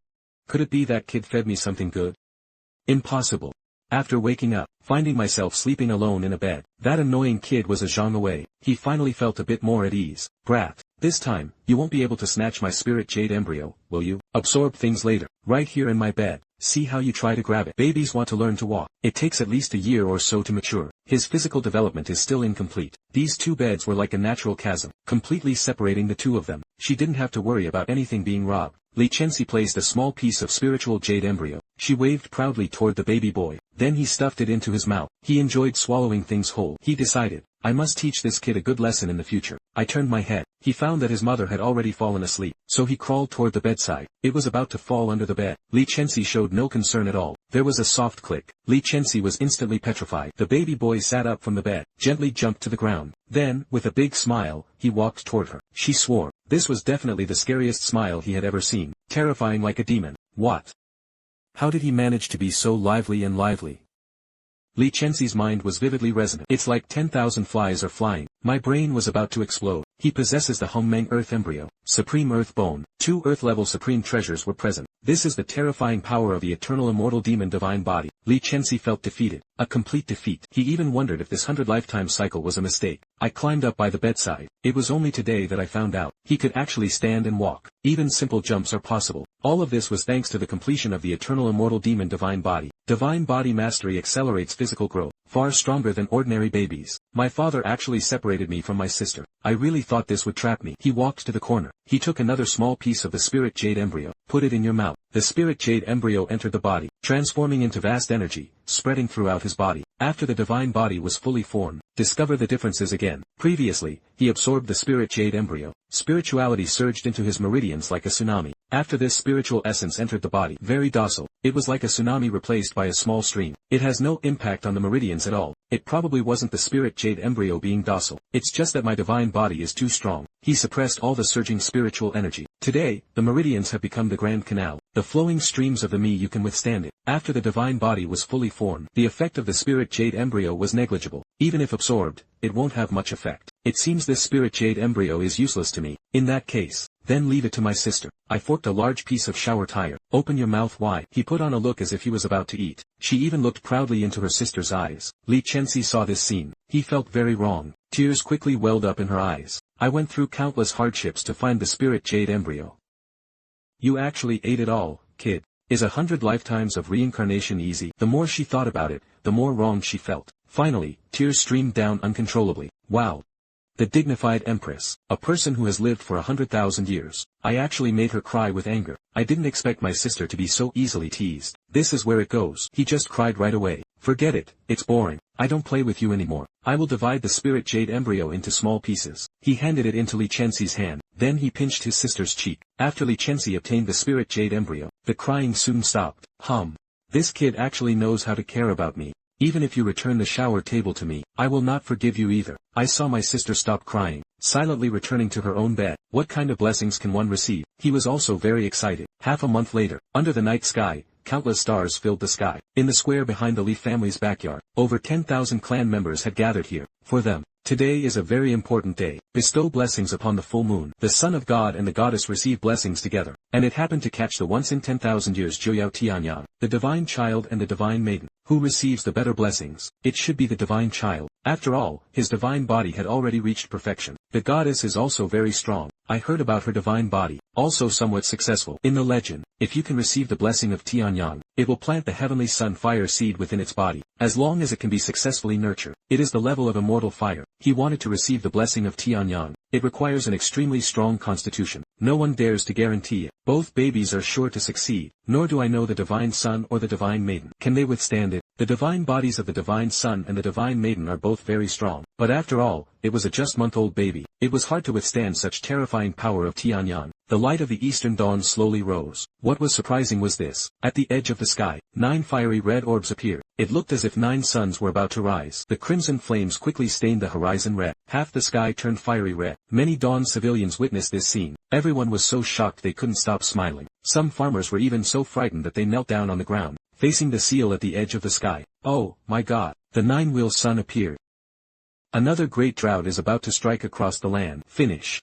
S1: Could it be that kid fed me something good? Impossible. After waking up, finding myself sleeping alone in a bed, that annoying kid was a zhang away. He finally felt a bit more at ease. Brat, this time, you won't be able to snatch my spirit jade embryo, will you? Absorb things later. Right here in my bed. See how you try to grab it. Babies want to learn to walk. It takes at least a year or so to mature. His physical development is still incomplete. These 2 beds were like a natural chasm, completely separating the 2 of them. She didn't have to worry about anything being robbed. Li Chensi placed a small piece of spiritual jade embryo. She waved proudly toward the baby boy. Then he stuffed it into his mouth. He enjoyed swallowing things whole. He decided, I must teach this kid a good lesson in the future. I turned my head. He found that his mother had already fallen asleep, so he crawled toward the bedside. It was about to fall under the bed. Li Chenxi showed no concern at all. There was a soft click. Li Chenxi was instantly petrified. The baby boy sat up from the bed, gently jumped to the ground. Then, with a big smile, he walked toward her. She swore. This was definitely the scariest smile he had ever seen. Terrifying like a demon. What? How did he manage to be so lively and lively? Li Chenxi's mind was vividly resonant. It's like 10,000 flies are flying. My brain was about to explode. He possesses the Hongmeng Earth Embryo, Supreme Earth Bone. 2 Earth-level Supreme Treasures were present. This is the terrifying power of the eternal immortal demon divine body. Li Chenxi felt defeated. A complete defeat. He even wondered if this 100-lifetime cycle was a mistake. I climbed up by the bedside. It was only today that I found out. He could actually stand and walk. Even simple jumps are possible. All of this was thanks to the completion of the eternal immortal demon divine body. Divine body mastery accelerates physical growth, far stronger than ordinary babies. My father actually separated me from my sister. I really thought this would trap me. He walked to the corner. He took another small piece of the spirit jade embryo. Put it in your mouth. The spirit jade embryo entered the body, transforming into vast energy, spreading throughout his body. After the divine body was fully formed, discover the differences again. Previously, he absorbed the spirit jade embryo. Spirituality surged into his meridians like a tsunami. After this spiritual essence entered the body, very docile, it was like a tsunami replaced by a small stream. It has no impact on the meridians at all. It probably wasn't the spirit jade embryo being docile. It's just that my divine body is too strong. He suppressed all the surging spiritual energy. Today, the meridians have become the Grand Canal. The flowing streams of the me you can withstand it. After the divine body was fully formed, the effect of the spirit jade embryo was negligible. Even if absorbed, it won't have much effect. It seems this spirit jade embryo is useless to me. In that case, then leave it to my sister. I forked a large piece of shower tire. Open your mouth wide. He put on a look as if he was about to eat. She even looked proudly into her sister's eyes. Li Chenxi saw this scene. He felt very wrong. Tears quickly welled up in her eyes. I went through countless hardships to find the spirit jade embryo. You actually ate it all, kid. Is 100 lifetimes of reincarnation easy? The more she thought about it, the more wrong she felt. Finally, tears streamed down uncontrollably. Wow. The dignified Empress, a person who has lived for 100,000 years. I actually made her cry with anger. I didn't expect my sister to be so easily teased. This is where it goes. He just cried right away. Forget it, it's boring. I don't play with you anymore. I will divide the spirit jade embryo into small pieces. He handed it into Li Chenxi's hand, then he pinched his sister's cheek. After Li Chenxi obtained the spirit jade embryo, the crying soon stopped. This kid actually knows how to care about me. Even if you return the shower table to me, I will not forgive you either. I saw my sister stop crying, silently returning to her own bed. What kind of blessings can one receive? He was also very excited. Half a month later, under the night sky, countless stars filled the sky. In the square behind the Li family's backyard, over 10,000 clan members had gathered here. For them, today is a very important day. Bestow blessings upon the full moon. The son of God and the goddess receive blessings together. And it happened to catch the once in 10,000 years Jiuyao Tianyang, the divine child and the divine maiden. Who receives the better blessings? It should be the divine child. After all, his divine body had already reached perfection. The goddess is also very strong. I heard about her divine body, also somewhat successful. In the legend, if you can receive the blessing of Tianyang, it will plant the heavenly sun fire seed within its body. As long as it can be successfully nurtured, it is the level of immortal fire. He wanted to receive the blessing of Tianyang. It requires an extremely strong constitution. No one dares to guarantee it. Both babies are sure to succeed, nor do I know the divine son or the divine maiden. Can they withstand it? The divine bodies of the divine son and the divine maiden are both very strong. But after all, it was a just-month-old baby. It was hard to withstand such terrifying power of Tianyang. The light of the eastern dawn slowly rose. What was surprising was this. At the edge of the sky, 9 fiery red orbs appeared. It looked as if 9 suns were about to rise. The crimson flames quickly stained the horizon red. Half the sky turned fiery red. Many Dawn civilians witnessed this scene. Everyone was so shocked they couldn't stop smiling. Some farmers were even so frightened that they knelt down on the ground, facing the seal at the edge of the sky. Oh, my God! The 9-wheel sun appeared. Another great drought is about to strike across the land. Finished.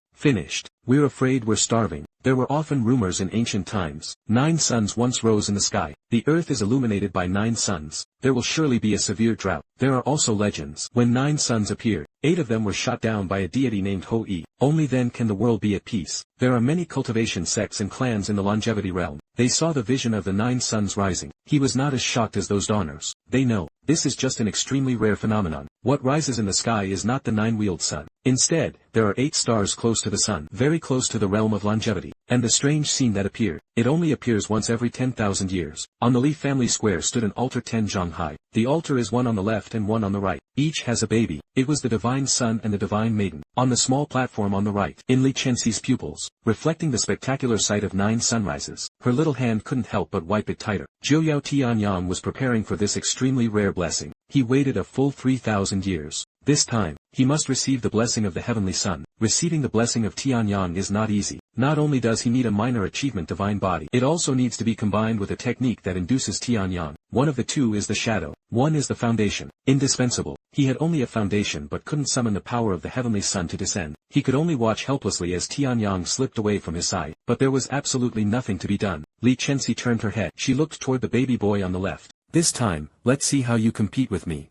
S1: We're afraid we're starving. There were often rumors in ancient times. 9 suns once rose in the sky. The earth is illuminated by 9 suns. There will surely be a severe drought. There are also legends. When 9 suns appeared, 8 of them were shot down by a deity named Ho-I. Only then can the world be at peace. There are many cultivation sects and clans in the longevity realm. They saw the vision of the 9 suns rising. He was not as shocked as those dawners. They know. This is just an extremely rare phenomenon. What rises in the sky is not the 9-wheeled sun. Instead, there are 8 stars close to the sun, very close to the realm of longevity. And the strange scene that appeared, it only appears once every 10,000 years. On the Li family square stood an altar 10 zhang high. The altar is one on the left and one on the right. Each has a baby. It was the divine son and the divine maiden. On the small platform on the right, in Li Chenxi's pupils, reflecting the spectacular sight of 9 sunrises, her little hand couldn't help but wipe it tighter. Zhou Yao Tianyang was preparing for this extremely rare blessing. He waited a full 3,000 years. This time, he must receive the blessing of the heavenly sun. Receiving the blessing of Tianyang is not easy. Not only does he need a minor achievement divine body, it also needs to be combined with a technique that induces Tianyang. One of the two is the shadow, one is the foundation. Indispensable. He had only a foundation but couldn't summon the power of the heavenly sun to descend. He could only watch helplessly as Tianyang slipped away from his side, but there was absolutely nothing to be done. Li Chenxi turned her head. She looked toward the baby boy on the left. This time, let's see how you compete with me.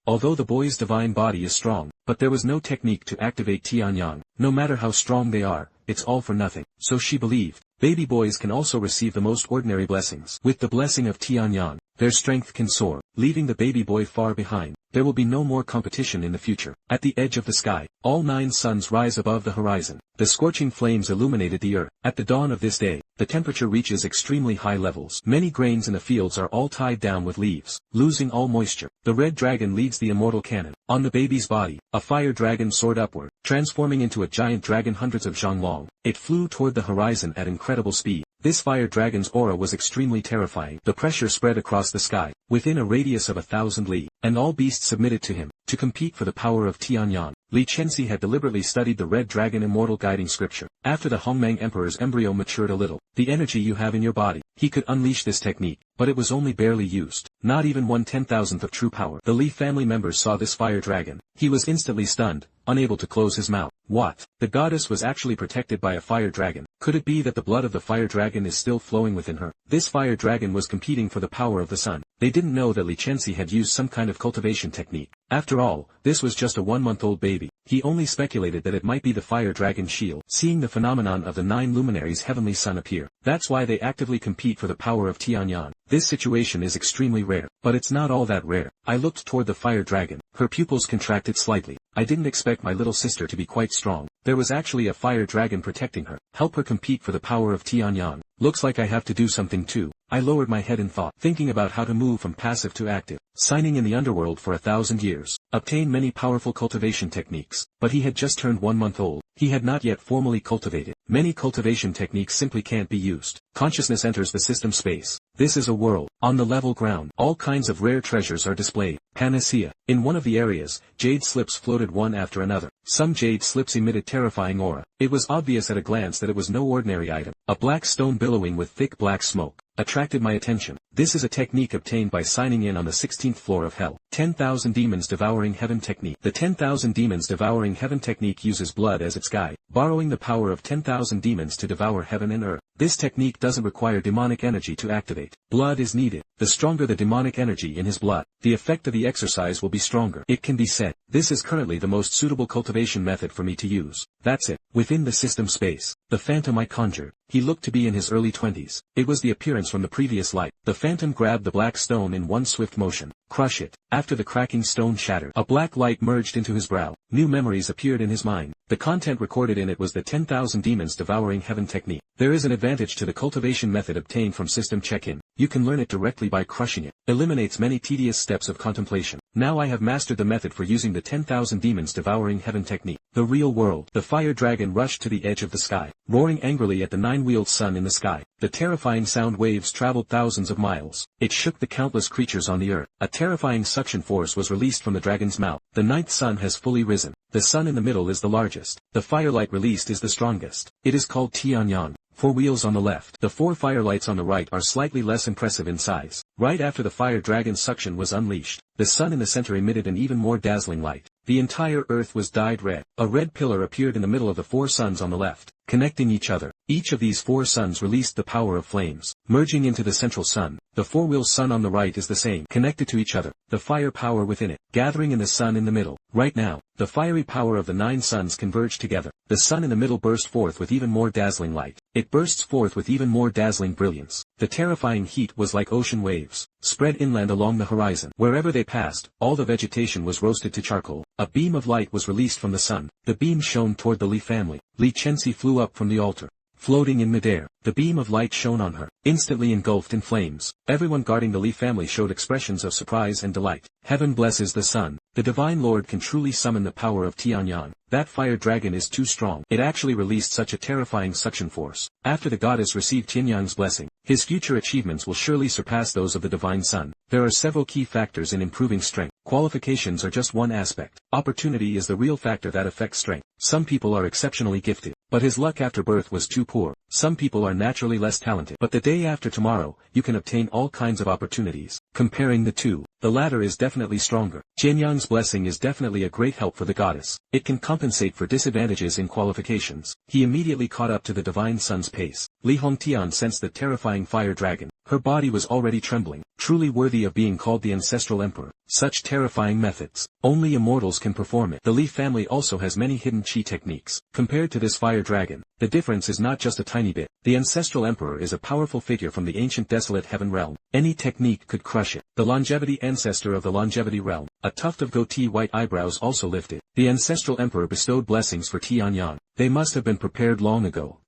S1: Although the boy's divine body is strong, but there was no technique to activate Tianyang. No matter how strong they are, it's all for nothing. So she believed, baby boys can also receive the most ordinary blessings. With the blessing of Tianyang, their strength can soar, leaving the baby boy far behind. There will be no more competition in the future. At the edge of the sky, all 9 suns rise above the horizon. The scorching flames illuminated the earth. At the dawn of this day, the temperature reaches extremely high levels. Many grains in the fields are all tied down with leaves, losing all moisture. The red dragon leads the immortal cannon. On the baby's body, a fire dragon soared upward, transforming into a giant dragon hundreds of zhang long. It flew toward the horizon at incredible speed. This fire dragon's aura was extremely terrifying. The pressure spread across the sky, within a radius of 1,000 li, and all beasts submitted to him, to compete for the power of Tianyang. Li Chenxi had deliberately studied the red dragon immortal guiding scripture. After the Hongmeng Emperor's embryo matured a little, the energy you have in your body, he could unleash this technique, but it was only barely used. Not even 1/10,000th of true power. The Li family members saw this fire dragon. He was instantly stunned, unable to close his mouth. What? The goddess was actually protected by a fire dragon. Could it be that the blood of the fire dragon is still flowing within her? This fire dragon was competing for the power of the sun. They didn't know that Li Chenxi had used some kind of cultivation technique. After all, this was just a 1-month-old baby. He only speculated that it might be the fire dragon shield. Seeing the phenomenon of the 9 luminaries' heavenly sun appear, that's why they actively compete for the power of Tianyang. This situation is extremely rare, but it's not all that rare. I looked toward the fire dragon. Her pupils contracted slightly. I didn't expect my little sister to be quite strong. There was actually a fire dragon protecting her. Help her compete for the power of Tianyang. Looks like I have to do something too. I lowered my head in thought, thinking about how to move from passive to active. Signing in the underworld for 1,000 years. Obtain many powerful cultivation techniques. But he had just turned 1 month old. He had not yet formally cultivated. Many cultivation techniques simply can't be used. Consciousness enters the system space. This is a world. On the level ground, all kinds of rare treasures are displayed. Panacea. In one of the areas, jade slips floated one after another. Some jade slips emitted terrifying aura. It was obvious at a glance that it was no ordinary item. A black stone billowing with thick black smoke attracted my attention. This is a technique obtained by signing in on the 16th floor of hell. 10,000 demons devouring heaven technique. The 10,000 demons devouring heaven technique uses blood as its guide, borrowing the power of 10,000 demons to devour heaven and earth. This technique doesn't require demonic energy to activate. Blood is needed. The stronger the demonic energy in his blood, the effect of the exercise will be stronger. It can be said, this is currently the most suitable cultivation method for me to use. That's it. Within the system space, the phantom I conjured. He looked to be in his early 20s. It was the appearance from the previous light. The phantom grabbed the black stone in one swift motion. Crush it. After the cracking stone shattered, a black light merged into his brow. New memories appeared in his mind. The content recorded in it was the 10,000 demons devouring heaven technique. There is an advantage to the cultivation method obtained from system check-in. You can learn it directly by crushing it. Eliminates many tedious steps of contemplation. Now I have mastered the method for using the 10,000 demons devouring heaven technique. The real world. The fire dragon rushed to the edge of the sky, roaring angrily at the 9-wheeled sun in the sky. The terrifying sound waves traveled thousands of miles. It shook the countless creatures on the earth. A terrifying suction force was released from the dragon's mouth. The 9th sun has fully risen. The sun in the middle is the largest. The firelight released is the strongest. It is called Tianyang. 4 wheels on the left. The 4 firelights on the right are slightly less impressive in size. Right after the fire dragon's suction was unleashed, the sun in the center emitted an even more dazzling light. The entire earth was dyed red. A red pillar appeared in the middle of the 4 suns on the left, connecting each other. Each of these 4 suns released the power of flames, merging into the central sun. The 4-wheel sun on the right is the same, connected to each other. The fire power within it, gathering in the sun in the middle. Right now, the fiery power of the 9 suns converged together. The sun in the middle burst forth with even more dazzling light. It bursts forth with even more dazzling brilliance. The terrifying heat was like ocean waves, spread inland along the horizon. Wherever they passed, all the vegetation was roasted to charcoal. A beam of light was released from the sun. The beam shone toward the Li family. Li Chenxi flew up from the altar. floating in midair. The beam of light shone on her, instantly engulfed in flames. Everyone guarding the Li family showed expressions of surprise and delight. Heaven blesses the sun. The Divine Lord can truly summon the power of Tianyang. That fire dragon is too strong. It actually released such a terrifying suction force. After the goddess received Tianyang's blessing, his future achievements will surely surpass those of the Divine Sun. There are several key factors in improving strength. Qualifications are just one aspect. Opportunity is the real factor that affects strength. Some people are exceptionally gifted, but his luck after birth was too poor. Some people are naturally less talented. But the day after tomorrow, you can obtain all kinds of opportunities. Comparing the two, the latter is definitely stronger. Tianyang's blessing is definitely a great help for the goddess. It can compensate for disadvantages in qualifications. He immediately caught up to the Divine Sun's pace. Li Hongtian sensed the terrifying fire dragon. Her body was already trembling, truly worthy of being called the Ancestral Emperor. Such terrifying methods, only immortals can perform it. The Li family also has many hidden chi techniques. Compared to this fire dragon, the difference is not just a tiny bit. The Ancestral Emperor is a powerful figure from the ancient desolate heaven realm. Any technique could crush it. The longevity ancestor of the longevity realm, a tuft of goatee white eyebrows also lifted. The Ancestral Emperor bestowed blessings for Tianyang. They must have been prepared long ago.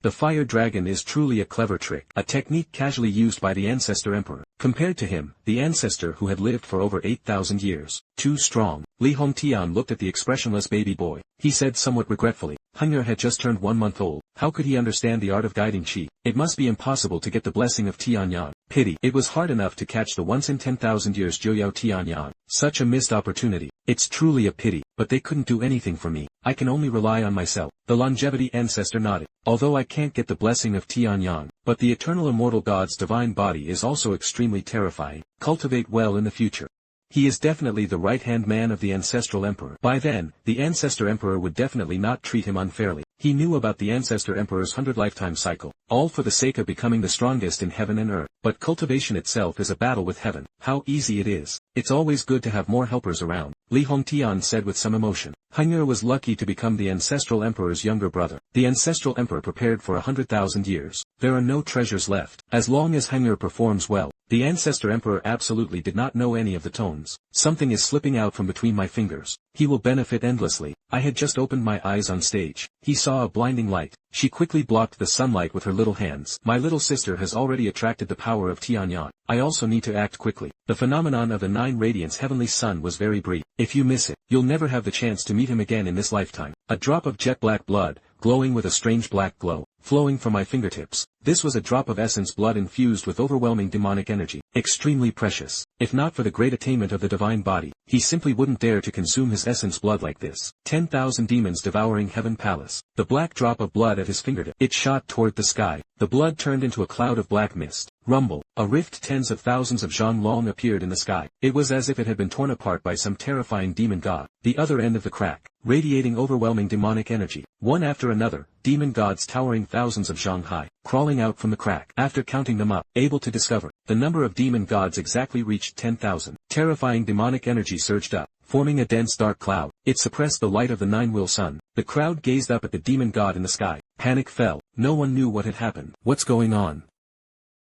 S1: The fire dragon is truly a clever trick, a technique casually used by the Ancestor Emperor. Compared to him, the ancestor who had lived for over 8,000 years, too strong. Li Hongtian looked at the expressionless baby boy. He said somewhat regretfully, Heng'er had just turned 1 month old. How could he understand the art of guiding chi? It must be impossible to get the blessing of Tianyang. Pity. It was hard enough to catch the once in 10,000 years Joyao Tianyang. Such a missed opportunity. It's truly a pity, but they couldn't do anything for me. I can only rely on myself. The longevity ancestor nodded. Although I can't get the blessing of Tianyang, but the eternal immortal god's divine body is also extremely terrifying. Cultivate well in the future. He is definitely the right-hand man of the Ancestral Emperor. By then, the Ancestor Emperor would definitely not treat him unfairly. He knew about the Ancestor Emperor's 100-lifetime cycle, all for the sake of becoming the strongest in heaven and earth. But cultivation itself is a battle with heaven. How easy it is. It's always good to have more helpers around, Li Hongtian said with some emotion. Heng'er was lucky to become the Ancestral Emperor's younger brother. The Ancestral Emperor prepared for 100,000 years. There are no treasures left. As long as Heng'er performs well, the Ancestor Emperor absolutely did not know any of the tones. Something is slipping out from between my fingers. He will benefit endlessly. I had just opened my eyes on stage. He saw a blinding light. She quickly blocked the sunlight with her little hands. My little sister has already attracted the power of Tianyang. I also need to act quickly. The phenomenon of the 9 radiance heavenly sun was very brief. If you miss it, you'll never have the chance to meet him again in this lifetime. A drop of jet black blood, glowing with a strange black glow, flowing from my fingertips. This was a drop of essence blood infused with overwhelming demonic energy. Extremely precious. If not for the great attainment of the divine body, he simply wouldn't dare to consume his essence blood like this. 10,000 demons devouring heaven palace. The black drop of blood at his fingertip. It shot toward the sky. The blood turned into a cloud of black mist. Rumble. A rift tens of thousands of zhang long appeared in the sky. It was as if it had been torn apart by some terrifying demon god. The other end of the crack, radiating overwhelming demonic energy. One after another, demon gods towering thousands of zhang high, crawling out from the crack. After counting them up, able to discover, the number of demon gods exactly reached 10,000. Terrifying demonic energy surged up, forming a dense dark cloud. It suppressed the light of the nine-wheel sun. The crowd gazed up at the demon god in the sky. Panic fell. No one knew what had happened. What's going on?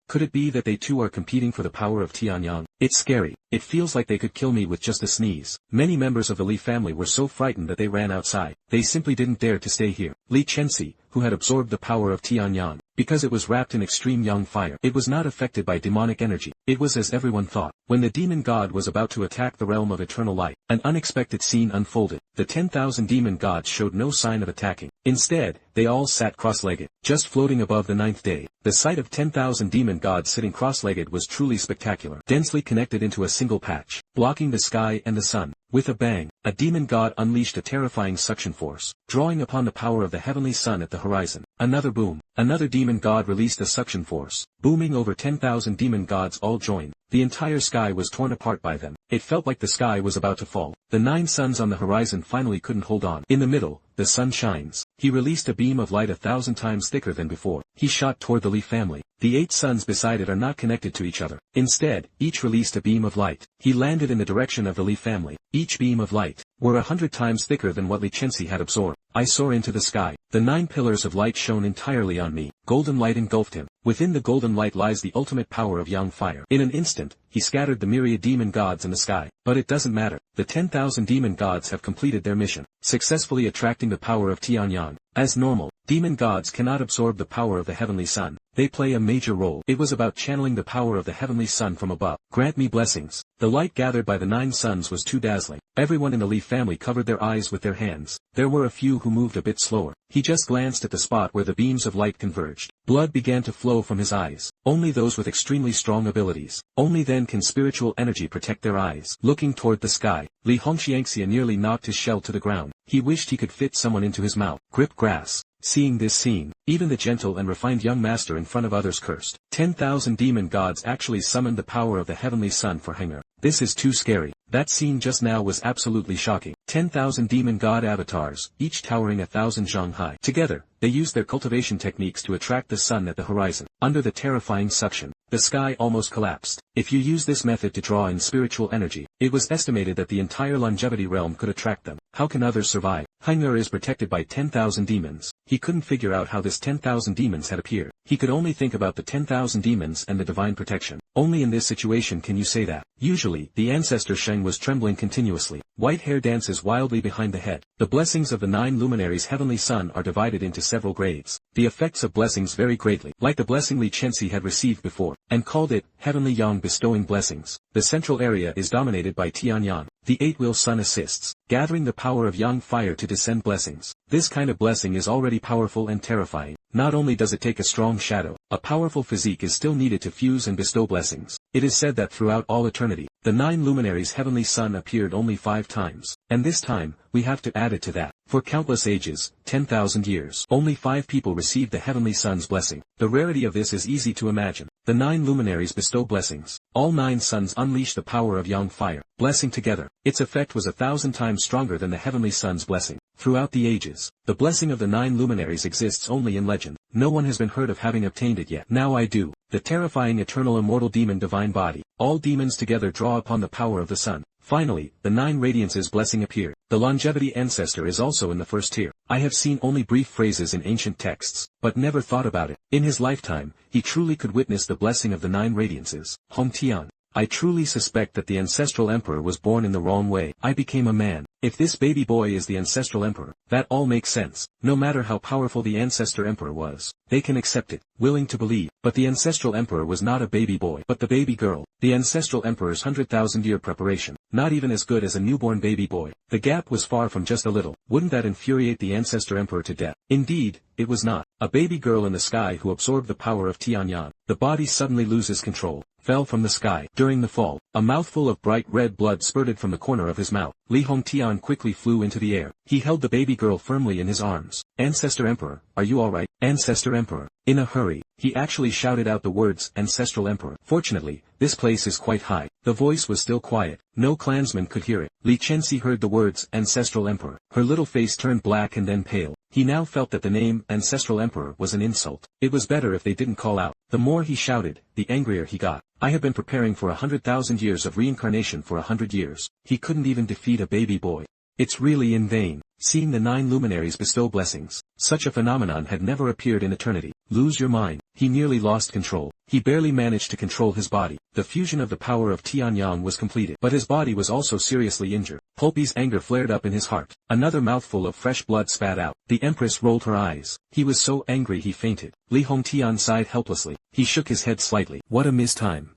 S1: Could it be that they too are competing for the power of Tianyang? It's scary. It feels like they could kill me with just a sneeze. Many members of the Li family were so frightened that they ran outside. They simply didn't dare to stay here. Li Chenxi, who had absorbed the power of Tianyang, because it was wrapped in extreme yang fire, it was not affected by demonic energy. It was as everyone thought. When the demon god was about to attack the realm of eternal light, an unexpected scene unfolded. The 10,000 demon gods showed no sign of attacking. Instead, they all sat cross-legged, just floating above the 9th day. The sight of 10,000 demon gods sitting cross-legged was truly spectacular. Densely connected into a single patch, blocking the sky and the sun. With a bang, a demon god unleashed a terrifying suction force, drawing upon the power of the heavenly sun at the horizon. Another boom. Another demon god released a suction force, booming over 10,000 demon gods all joined. The entire sky was torn apart by them. It felt like the sky was about to fall. The 9 suns on the horizon finally couldn't hold on. In the middle, the sun shines. He released a beam of light 1,000 times thicker than before. He shot toward the Li family. The 8 suns beside it are not connected to each other. Instead, each released a beam of light. He landed in the direction of the Li family. Each beam of light were 100 times thicker than what Li Chenxi had absorbed. I soar into the sky. The 9 pillars of light shone entirely on me. Golden light engulfed him. Within the golden light lies the ultimate power of yang fire. In an instant, he scattered the myriad demon gods in the sky. But it doesn't matter. The 10,000 demon gods have completed their mission, successfully attracting the power of Tianyang. As normal, demon gods cannot absorb the power of the heavenly sun. They play a major role. It was about channeling the power of the heavenly sun from above. Grant me blessings. The light gathered by the 9 suns was too dazzling. Everyone in the Li family covered their eyes with their hands. There were a few who moved a bit slower. He just glanced at the spot where the beams of light converged. Blood began to flow from his eyes. Only those with extremely strong abilities. Only then can spiritual energy protect their eyes. Looking toward the sky, Li Hongxiangxia nearly knocked his shell to the ground. He wished he could fit someone into his mouth. Grip grass. Seeing this scene, even the gentle and refined young master in front of others cursed. 10,000 demon gods actually summoned the power of the heavenly sun for Hanger. This is too scary. That scene just now was absolutely shocking. 10,000 demon god avatars, each towering 1,000 zhang high. Together, they used their cultivation techniques to attract the sun at the horizon. Under the terrifying suction, the sky almost collapsed. If you use this method to draw in spiritual energy, it was estimated that the entire longevity realm could attract them. How can others survive? Hanger is protected by 10,000 demons. He couldn't figure out how this 10,000 demons had appeared. He could only think about the 10,000 demons and the divine protection. Only in this situation can you say that. Usually, the ancestor Sheng was trembling continuously. White hair dances wildly behind the head. The blessings of the 9 luminaries' heavenly sun are divided into several grades. The effects of blessings vary greatly, like the blessing Li Chenxi had received before, and called it, Heavenly Yang bestowing blessings. The central area is dominated by Tianyang. The 8-wheel sun assists, gathering the power of yang fire to descend blessings. This kind of blessing is already powerful and terrifying. Not only does it take a strong shadow, a powerful physique is still needed to fuse and bestow blessings. It is said that throughout all eternity, the 9 luminaries' heavenly sun appeared only 5 times. And this time, we have to add it to that. For countless ages, 10,000 years, only 5 people received the heavenly sun's blessing. The rarity of this is easy to imagine. The 9 luminaries bestow blessings. All 9 suns unleash the power of yang fire, blessing together. Its effect was 1,000 times stronger than the heavenly sun's blessing. Throughout the ages, the blessing of the 9 luminaries exists only in legend. No one has been heard of having obtained it yet. Now I do. The terrifying eternal immortal demon divine body. All demons together draw upon the power of the sun. Finally, the 9 radiances blessing appeared. The longevity ancestor is also in the first tier. I have seen only brief phrases in ancient texts, but never thought about it. In his lifetime, he truly could witness the blessing of the 9 radiances. Hong Tian. I truly suspect that the ancestral emperor was born in the wrong way. I became a man. If this baby boy is the ancestral emperor, that all makes sense. No matter how powerful the ancestor emperor was, they can accept it, willing to believe. But the ancestral emperor was not a baby boy, but the baby girl. The ancestral emperor's 100,000-year preparation, not even as good as a newborn baby boy. The gap was far from just a little. Wouldn't that infuriate the ancestor emperor to death? Indeed, it was not. A baby girl in the sky who absorbed the power of Tianyang. The body suddenly loses control, fell from the sky. During the fall, a mouthful of bright red blood spurted from the corner of his mouth. Li Hongtian quickly flew into the air. He held the baby girl firmly in his arms. Ancestor Emperor, are you alright? Ancestor Emperor. In a hurry, he actually shouted out the words, Ancestral Emperor. Fortunately, this place is quite high. The voice was still quiet. No clansman could hear it. Li Chenxi heard the words, Ancestral Emperor. Her little face turned black and then pale. He now felt that the name, Ancestral Emperor, was an insult. It was better if they didn't call out. The more he shouted, the angrier he got. I have been preparing for 100,000 years of reincarnation for 100 years. He couldn't even defeat a baby boy. It's really in vain. Seeing the 9 luminaries bestow blessings, such a phenomenon had never appeared in eternity. Lose your mind. He nearly lost control. He barely managed to control his body. The fusion of the power of Tianyang was completed. But his body was also seriously injured. Pulpi's anger flared up in his heart. Another mouthful of fresh blood spat out. The Empress rolled her eyes. He was so angry he fainted. Li Hongtian sighed helplessly. He shook his head slightly. What a mistime.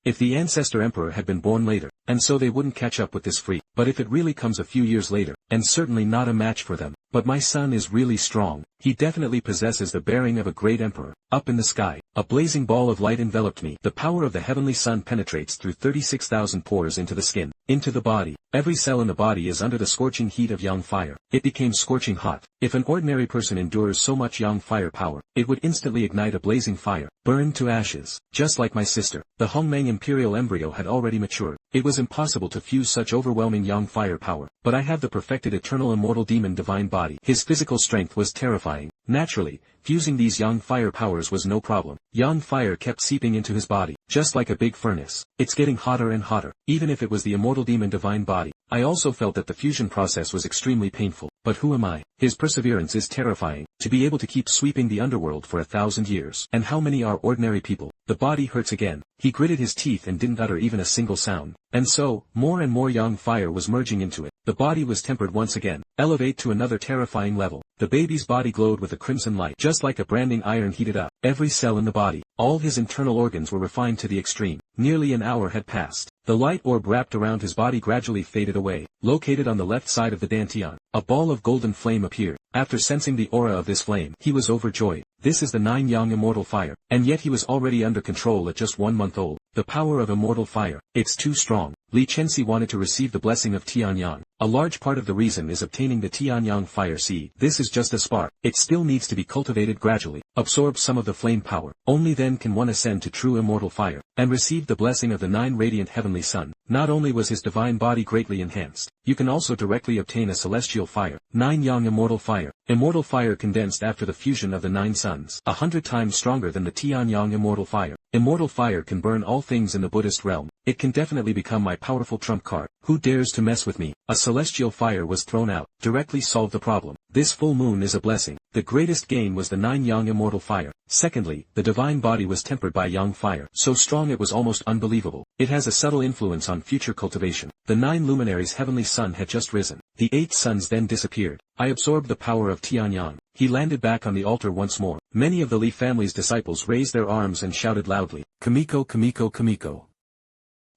S1: If the ancestor emperor had been born later, and so they wouldn't catch up with this freak. But if it really comes a few years later, and certainly not a match for them. But my son is really strong. He definitely possesses the bearing of a great emperor. Up in the sky, a blazing ball of light enveloped me. The power of the heavenly sun penetrates through 36,000 pores into the skin, into the body. Every cell in the body is under the scorching heat of yang fire. It became scorching hot. If an ordinary person endures so much yang fire power, it would instantly ignite a blazing fire, burn to ashes. Just like my sister, the Hongmeng imperial embryo had already matured. It was impossible to fuse such overwhelming yang fire power. But I have the perfected eternal immortal demon divine body. His physical strength was terrifying. Naturally, fusing these yang fire powers was no problem. Yang fire kept seeping into his body, just like a big furnace. It's getting hotter and hotter. Even if it was the immortal demon divine body, I also felt that the fusion process was extremely painful. but who am I? His perseverance is terrifying, to be able to keep sweeping the underworld for 1,000 years. And how many are ordinary people? The body hurts again. He gritted his teeth and didn't utter even a single sound. And so, more and more young fire was merging into it. The body was tempered once again. Elevate to another terrifying level. The baby's body glowed with a crimson light, just like a branding iron heated up. Every cell in the body, all his internal organs were refined to the extreme. Nearly an hour had passed. The light orb wrapped around his body gradually faded away. Located on the left side of the dantian, a ball of golden flame appeared. After sensing the aura of this flame, he was overjoyed. This is the 9-yang immortal fire. And yet he was already under control at just 1 month old. The power of immortal fire. It's too strong. Li Chenxi wanted to receive the blessing of Tianyang. A large part of the reason is obtaining the Tianyang fire seed. This is just a spark. It still needs to be cultivated gradually. Absorb some of the flame power. Only then can one ascend to true immortal fire, and receive the blessing of the 9 radiant heavenly sun. Not only was his divine body greatly enhanced, you can also directly obtain a celestial fire. 9-yang immortal fire. Immortal fire condensed after the fusion of the 9 suns. 100 times stronger than the Tianyang immortal fire. Immortal fire can burn all things in the Buddhist realm. It can definitely become my powerful trump card. Who dares to mess with me? A celestial fire was thrown out. Directly solved the problem. This full moon is a blessing. The greatest gain was the 9-yang immortal fire. Secondly, the divine body was tempered by yang fire. So strong it was almost unbelievable. It has a subtle influence on future cultivation. The 9 luminaries' heavenly sun had just risen. The 8 suns then disappeared. I absorbed the power of Tianyang. He landed back on the altar once more. Many of the Li family's disciples raised their arms and shouted loudly, Kamiko, Kamiko, Kamiko.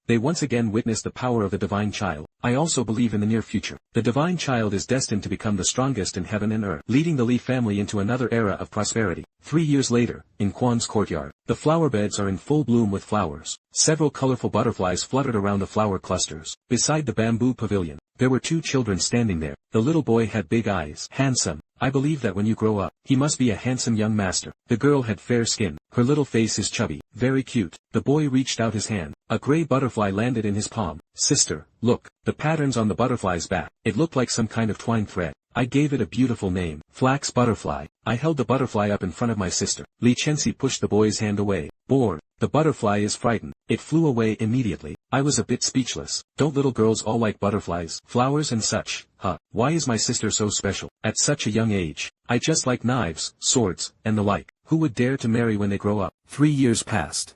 S1: They once again witnessed the power of the divine child. I also believe in the near future. The divine child is destined to become the strongest in heaven and earth, leading the Li family into another era of prosperity. 3 years later, in Quan's courtyard, the flower beds are in full bloom with flowers. Several colorful butterflies fluttered around the flower clusters. Beside the bamboo pavilion, there were 2 children standing there. The little boy had big eyes. Handsome. I believe that when you grow up, he must be a handsome young master. The girl had fair skin. Her little face is chubby. Very cute. The boy reached out his hand. A gray butterfly landed in his palm. Sister, look. The patterns on the butterfly's back. It looked like some kind of twine thread. I gave it a beautiful name. Flax butterfly. I held the butterfly up in front of my sister. Li Chenxi pushed the boy's hand away. Bored. The butterfly is frightened. It flew away immediately. I was a bit speechless. Don't little girls all like butterflies, flowers and such? Huh. Why is my sister so special? At such a young age. I just like knives, swords, and the like. Who would dare to marry when they grow up? 3 years passed.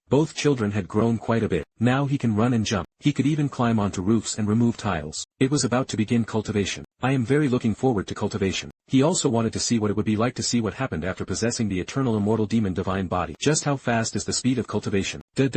S1: Both children had grown quite a bit. Now he can run and jump. He could even climb onto roofs and remove tiles. It was about to begin cultivation. I am very looking forward to cultivation. He also wanted to see what it would be like to see what happened after possessing the eternal immortal demon divine body. Just how fast is the speed of cultivation? Li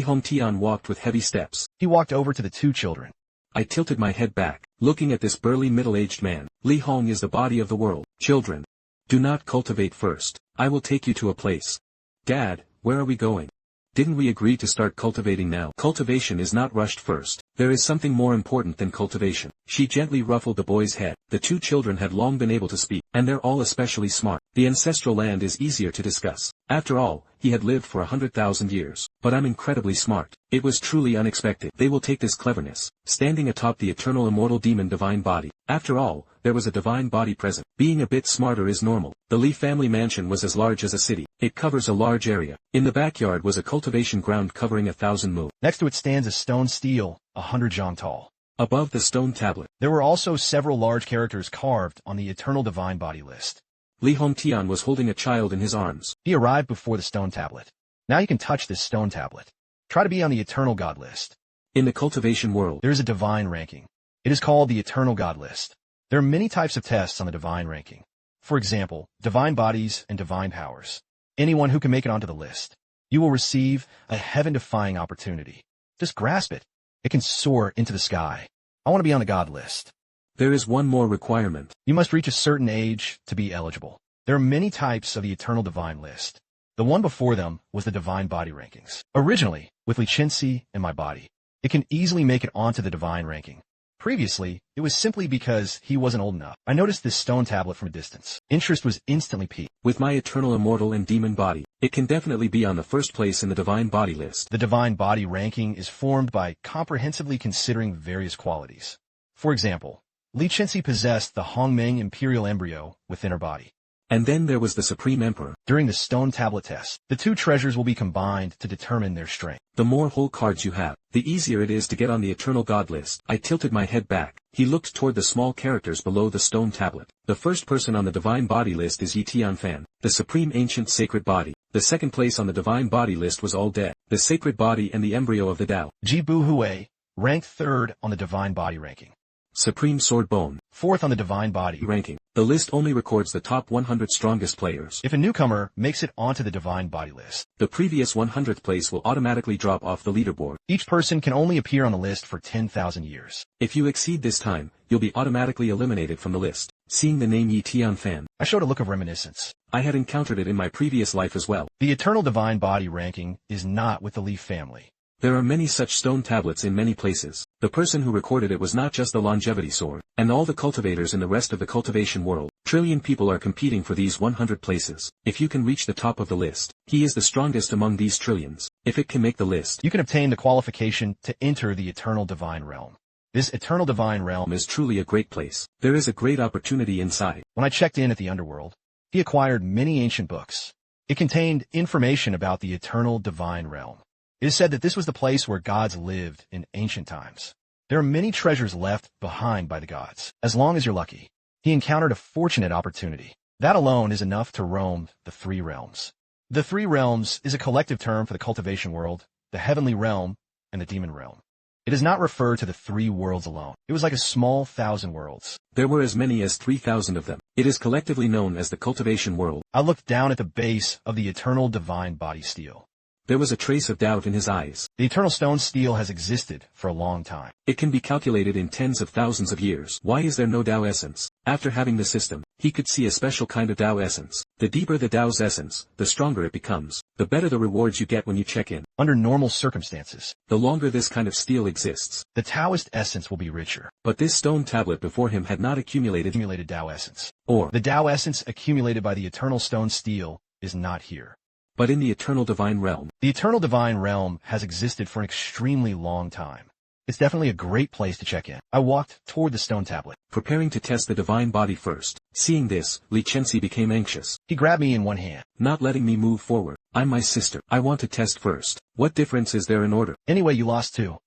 S1: Hongtian walked with heavy steps.
S2: He walked over to the 2 children.
S1: I tilted my head back, looking at this burly middle-aged man. Li Hong is the body of the world. Children, do not cultivate first. I will take you to a place. Dad, where are we going? Didn't we agree to start cultivating now? Cultivation is not rushed first. There is something more important than cultivation. She gently ruffled the boy's head. The 2 children had long been able to speak, and they're all especially smart. The ancestral land is easier to discuss. After all, he had lived for 100,000 years. But I'm incredibly smart. It was truly unexpected. They will take this cleverness. Standing atop the eternal immortal demon divine body. After all, there was a divine body present. Being a bit smarter is normal. The Li family mansion was as large as a city. It covers a large area. In the backyard was a cultivation ground covering 1,000 mu.
S2: Next to it stands a stone stele, 100 zhang tall.
S1: Above the stone tablet,
S2: there were also several large characters carved on the eternal divine body list.
S1: Li Hongtian was holding a child in his arms.
S2: He arrived before the stone tablet. Now you can touch this stone tablet. Try to be on the eternal god list.
S1: In the cultivation world,
S2: there is a divine ranking. It is called the eternal god list. There are many types of tests on the divine ranking. For example, divine bodies and divine powers. Anyone who can make it onto the list, you will receive a heaven-defying opportunity. Just grasp it. It can soar into the sky. I want to be on the god list.
S1: There is one more requirement.
S2: You must reach a certain age to be eligible. There are many types of the eternal divine list. The one before them was the divine body rankings. Originally, with Li Chenxi and my body, it can easily make it onto the divine ranking. Previously, it was simply because he wasn't old enough. I noticed this stone tablet from a distance. Interest was instantly piqued.
S1: With my eternal immortal and demon body, it can definitely be on the first place in the divine body list.
S2: The divine body ranking is formed by comprehensively considering various qualities. For example, Li Chenxi possessed the Hongmeng imperial embryo within her body.
S1: And then there was the Supreme Emperor.
S2: During the stone tablet test, the two treasures will be combined to determine their strength.
S1: The more whole cards you have, the easier it is to get on the Eternal God list. I tilted my head back. He looked toward the small characters below the stone tablet. The first person on the Divine Body list is Yi Tianfan, the Supreme Ancient Sacred Body. The second place on the Divine Body list was All Dead, the Sacred Body and the Embryo of the Tao.
S2: Ji Bu Hui, ranked 3rd on the Divine Body ranking.
S1: Supreme Sword Bone,
S2: 4th on the Divine Body
S1: ranking. The list only records the top 100 strongest players.
S2: If a newcomer makes it onto the Divine Body list,
S1: the previous 100th place will automatically drop off the leaderboard.
S2: Each person can only appear on the list for 10,000 years.
S1: If you exceed this time, you'll be automatically eliminated from the list. Seeing the name Yi Tianfan,
S2: I showed a look of reminiscence.
S1: I had encountered it in my previous life as well.
S2: The Eternal Divine Body ranking is not with the Leaf family.
S1: There are many such stone tablets in many places. The person who recorded it was not just the longevity sword, and all the cultivators in the rest of the cultivation world. Trillion people are competing for these 100 places. If you can reach the top of the list, he is the strongest among these trillions. If it can make the list,
S2: you can obtain the qualification to enter the Eternal Divine Realm. This Eternal Divine Realm
S1: is truly a great place. There is a great opportunity inside.
S2: When I checked in at the Underworld, he acquired many ancient books. It contained information about the Eternal Divine Realm. It is said that this was the place where gods lived in ancient times. There are many treasures left behind by the gods. As long as you're lucky, he encountered a fortunate opportunity. That alone is enough to roam the 3 realms. The 3 realms is a collective term for the cultivation world, the heavenly realm, and the demon realm. It does not refer to the 3 worlds alone. It was like a small 1,000 worlds.
S1: There were as many as 3,000 of them. It is collectively known as the cultivation world.
S2: I looked down at the base of the Eternal Divine Body steel.
S1: There was a trace of doubt in his eyes.
S2: The Eternal Stone steel has existed for a long time.
S1: It can be calculated in tens of thousands of years. Why is there no Tao essence? After having the system, he could see a special kind of Tao essence. The deeper the Tao's essence, the stronger it becomes. The better the rewards you get when you check in.
S2: Under normal circumstances,
S1: the longer this kind of steel exists,
S2: the Taoist essence will be richer.
S1: But this stone tablet before him had not accumulated
S2: Tao essence.
S1: Or
S2: the Tao essence accumulated by the Eternal Stone steel is not here.
S1: But in the Eternal Divine Realm.
S2: The Eternal Divine Realm has existed for an extremely long time. It's definitely a great place to check in. I walked toward the stone tablet,
S1: preparing to test the divine body first. Seeing this, Li Chenxi became anxious.
S2: He grabbed me in one hand,
S1: not letting me move forward. I'm my sister. I want to test first. What difference is there in order?
S2: Anyway, you lost too.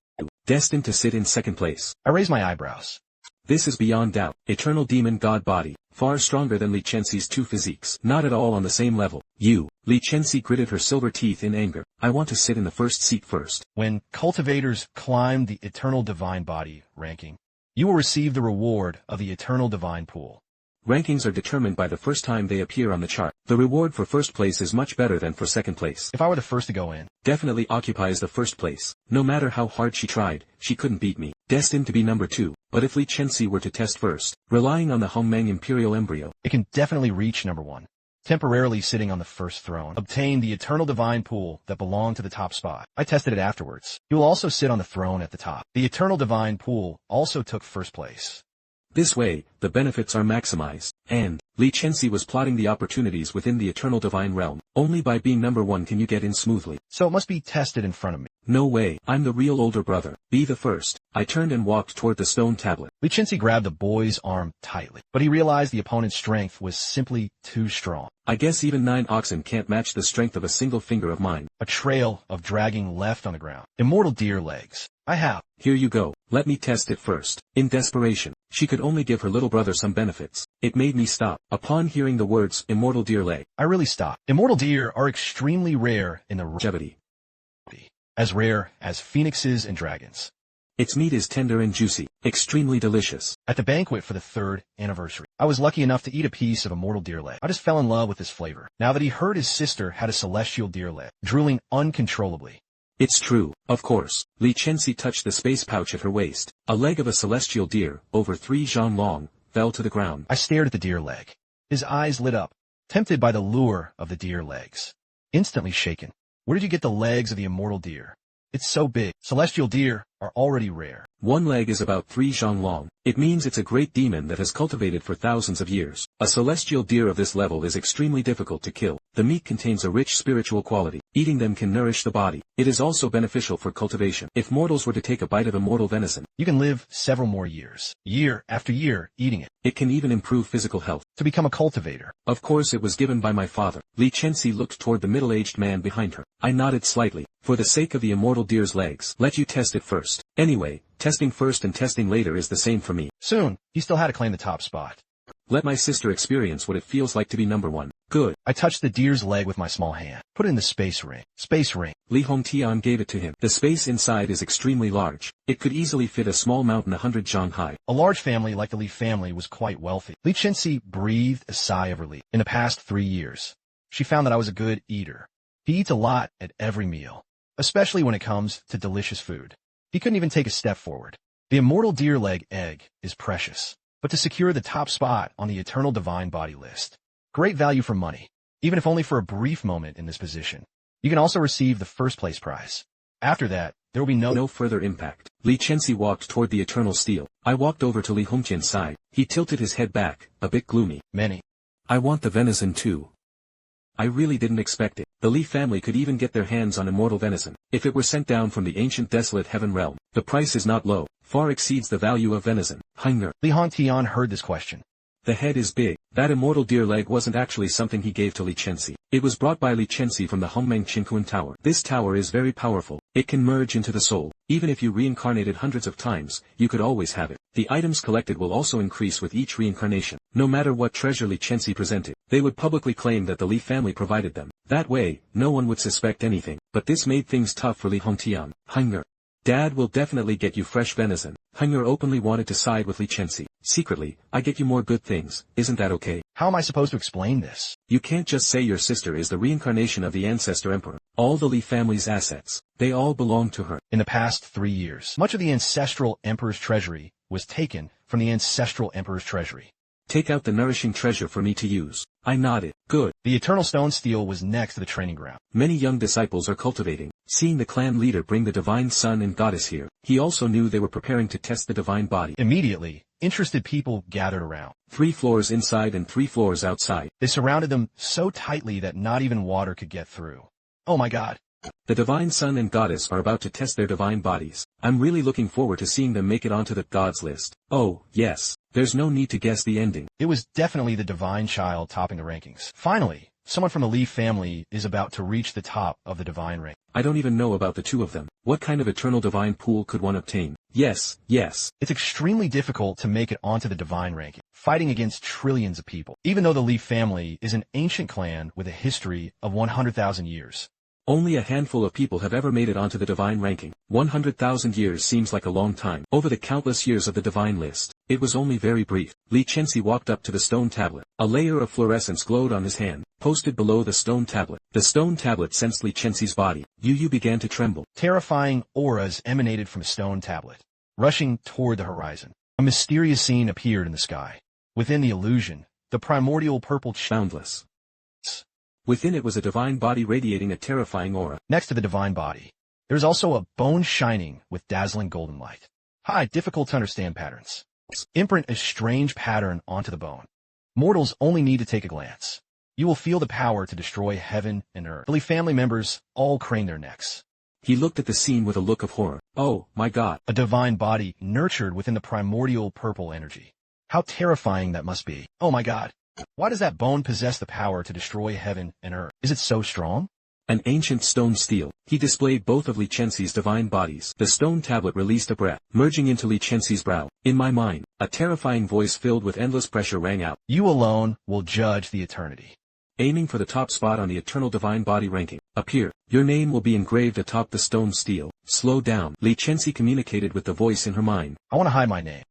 S1: Destined to sit in second place.
S2: I raised my eyebrows.
S1: This is beyond doubt. Eternal demon god body, far stronger than Li Chenxi's 2 physiques. Not at all on the same level. Li Chenxi gritted her silver teeth in anger. I want to sit in the first seat first.
S2: When cultivators climb the Eternal Divine Body ranking, you will receive the reward of the Eternal Divine Pool.
S1: Rankings are determined by the first time they appear on the chart. The reward for first place is much better than for second place.
S2: If I were the first to go in,
S1: definitely occupies the first place. No matter how hard she tried, she couldn't beat me. Destined to be number 2. But if Li Chenxi were to test first, relying on the Hongmeng Imperial Embryo,
S2: it can definitely reach number 1. Temporarily sitting on the first throne, obtain the Eternal Divine Pool that belonged to the top spot. I tested it afterwards. You will also sit on the throne at the top. The Eternal Divine Pool also took first place.
S1: This way, the benefits are maximized, and Li Chenxi was plotting the opportunities within the Eternal Divine Realm. Only by being number 1 can you get in smoothly.
S2: So it must be tested in front of me.
S1: No way, I'm the real older brother. Be the first. I turned and walked toward the stone tablet.
S2: Li Chenxi grabbed the boy's arm tightly, but he realized the opponent's strength was simply too strong.
S1: I guess even 9 oxen can't match the strength of a single finger of mine.
S2: A trail of dragging left on the ground. Immortal deer legs. I have.
S1: Here you go. Let me test it first. In desperation, she could only give her little brother some benefits. It made me stop. Upon hearing the words, immortal deer leg,
S2: I really stopped. Immortal deer are extremely rare in the longevity. As rare as phoenixes and dragons.
S1: Its meat is tender and juicy, extremely delicious.
S2: At the banquet for the 3rd anniversary, I was lucky enough to eat a piece of immortal deer leg. I just fell in love with this flavor. Now that he heard his sister had a celestial deer leg, drooling uncontrollably.
S1: It's true, of course. Li Chenxi touched the space pouch at her waist. A leg of a celestial deer, over 3 zhang long, fell to the ground.
S2: I stared at the deer leg. His eyes lit up, tempted by the lure of the deer legs. Instantly shaken. Where did you get the legs of the immortal deer? It's so big. Celestial deer are already rare.
S1: 1 leg is about 3 zhang long. It means it's a great demon that has cultivated for thousands of years. A celestial deer of this level is extremely difficult to kill. The meat contains a rich spiritual quality. Eating them can nourish the body. It is also beneficial for cultivation. If mortals were to take a bite of immortal venison,
S2: you can live several more years, year after year, eating it.
S1: It can even improve physical health.
S2: To become a cultivator.
S1: Of course it was given by my father. Li Chenxi looked toward the middle-aged man behind her. I nodded slightly. For the sake of the immortal deer's legs, let you test it first. Anyway, testing first and testing later is the same for me.
S2: Soon, he still had to claim the top spot.
S1: Let my sister experience what it feels like to be number one. Good.
S2: I touched the deer's leg with my small hand. Put it in the space ring. Space ring.
S1: Li Hongtian gave it to him. The space inside is extremely large. It could easily fit a small mountain 100 zhang high.
S2: A large family like the Li family was quite wealthy. Li Chenxi breathed a sigh of relief. In the past 3 years, she found that I was a good eater. He eats a lot at every meal, especially when it comes to delicious food. He couldn't even take a step forward. The immortal deer leg egg is precious, but to secure the top spot on the eternal divine body list, great value for money, even if only for a brief moment in this position. You can also receive the first place prize. After that, there will be no
S1: further impact. Li Chenxi walked toward the eternal steel. I walked over to Li Hongtian's side. He tilted his head back, a bit gloomy.
S2: Many.
S1: I want the venison too. I really didn't expect it. The Li family could even get their hands on immortal venison. If it were sent down from the ancient desolate heaven realm, the price is not low, far exceeds the value of venison. Hunger.
S2: Li Hongtian heard this question.
S1: The head is big. That immortal deer leg wasn't actually something he gave to Li Chenxi. It was brought by Li Chenxi from the Hongmeng Qinkuan Tower. This tower is very powerful. It can merge into the soul. Even if you reincarnated hundreds of times, you could always have it. The items collected will also increase with each reincarnation. No matter what treasure Li Chenxi presented, they would publicly claim that the Li family provided them. That way, no one would suspect anything. But this made things tough for Li Hongtian. Hunger. Dad will definitely get you fresh venison. Hunger openly wanted to side with Li Chenxi. Secretly, I get you more good things, isn't that okay?
S2: How am I supposed to explain this?
S1: You can't just say your sister is the reincarnation of the ancestor emperor. All the Li family's assets, they all belong to her.
S2: In the past 3 years, much of the ancestral emperor's treasury was taken from the ancestral emperor's treasury.
S1: Take out the nourishing treasure for me to use. I nodded. Good.
S2: The eternal stone steel was next to the training ground.
S1: Many young disciples are cultivating. Seeing the clan leader bring the divine son and goddess here, he also knew they were preparing to test the divine body.
S2: Immediately, interested people gathered around.
S1: 3 floors inside and 3 floors outside.
S2: They surrounded them so tightly that not even water could get through. Oh my God.
S1: The divine son and goddess are about to test their divine bodies. I'm really looking forward to seeing them make it onto the gods list. Oh, yes. There's no need to guess the ending.
S2: It was definitely the divine child topping the rankings. Finally, someone from the Li family is about to reach the top of the divine rank.
S1: I don't even know about the 2 of them. What kind of eternal divine pool could one obtain? Yes.
S2: It's extremely difficult to make it onto the divine ranking, fighting against trillions of people. Even though the Li family is an ancient clan with a history of 100,000 years.
S1: Only a handful of people have ever made it onto the divine ranking. 100,000 years seems like a long time. Over the countless years of the divine list, it was only very brief. Li Chenxi walked up to the stone tablet. A layer of fluorescence glowed on his hand, posted below the stone tablet. The stone tablet sensed Li Chenxi's body. Yu began to tremble.
S2: Terrifying auras emanated from a stone tablet, rushing toward the horizon. A mysterious scene appeared in the sky. Within the illusion, the primordial purple boundless.
S1: Within it was a divine body radiating a terrifying aura.
S2: Next to the divine body, there is also a bone shining with dazzling golden light. Difficult to understand patterns. Imprint a strange pattern onto the bone. Mortals only need to take a glance. You will feel the power to destroy heaven and earth. The Li family members all craned their necks.
S1: He looked at the scene with a look of horror. Oh, my God.
S2: A divine body nurtured within the primordial purple energy. How terrifying that must be. Oh my God. Why does that bone possess the power to destroy heaven and earth? Is it so strong?
S1: An ancient stone steel. He displayed both of Li Chenxi's divine bodies. The stone tablet released a breath, merging into Li Chenxi's brow. In my mind, a terrifying voice filled with endless pressure rang out.
S2: You alone will judge the eternity.
S1: Aiming for the top spot on the eternal divine body ranking. Appear. Your name will be engraved atop the stone steel. Slow down. Li Chenxi communicated with the voice in her mind.
S2: I want to hide my name.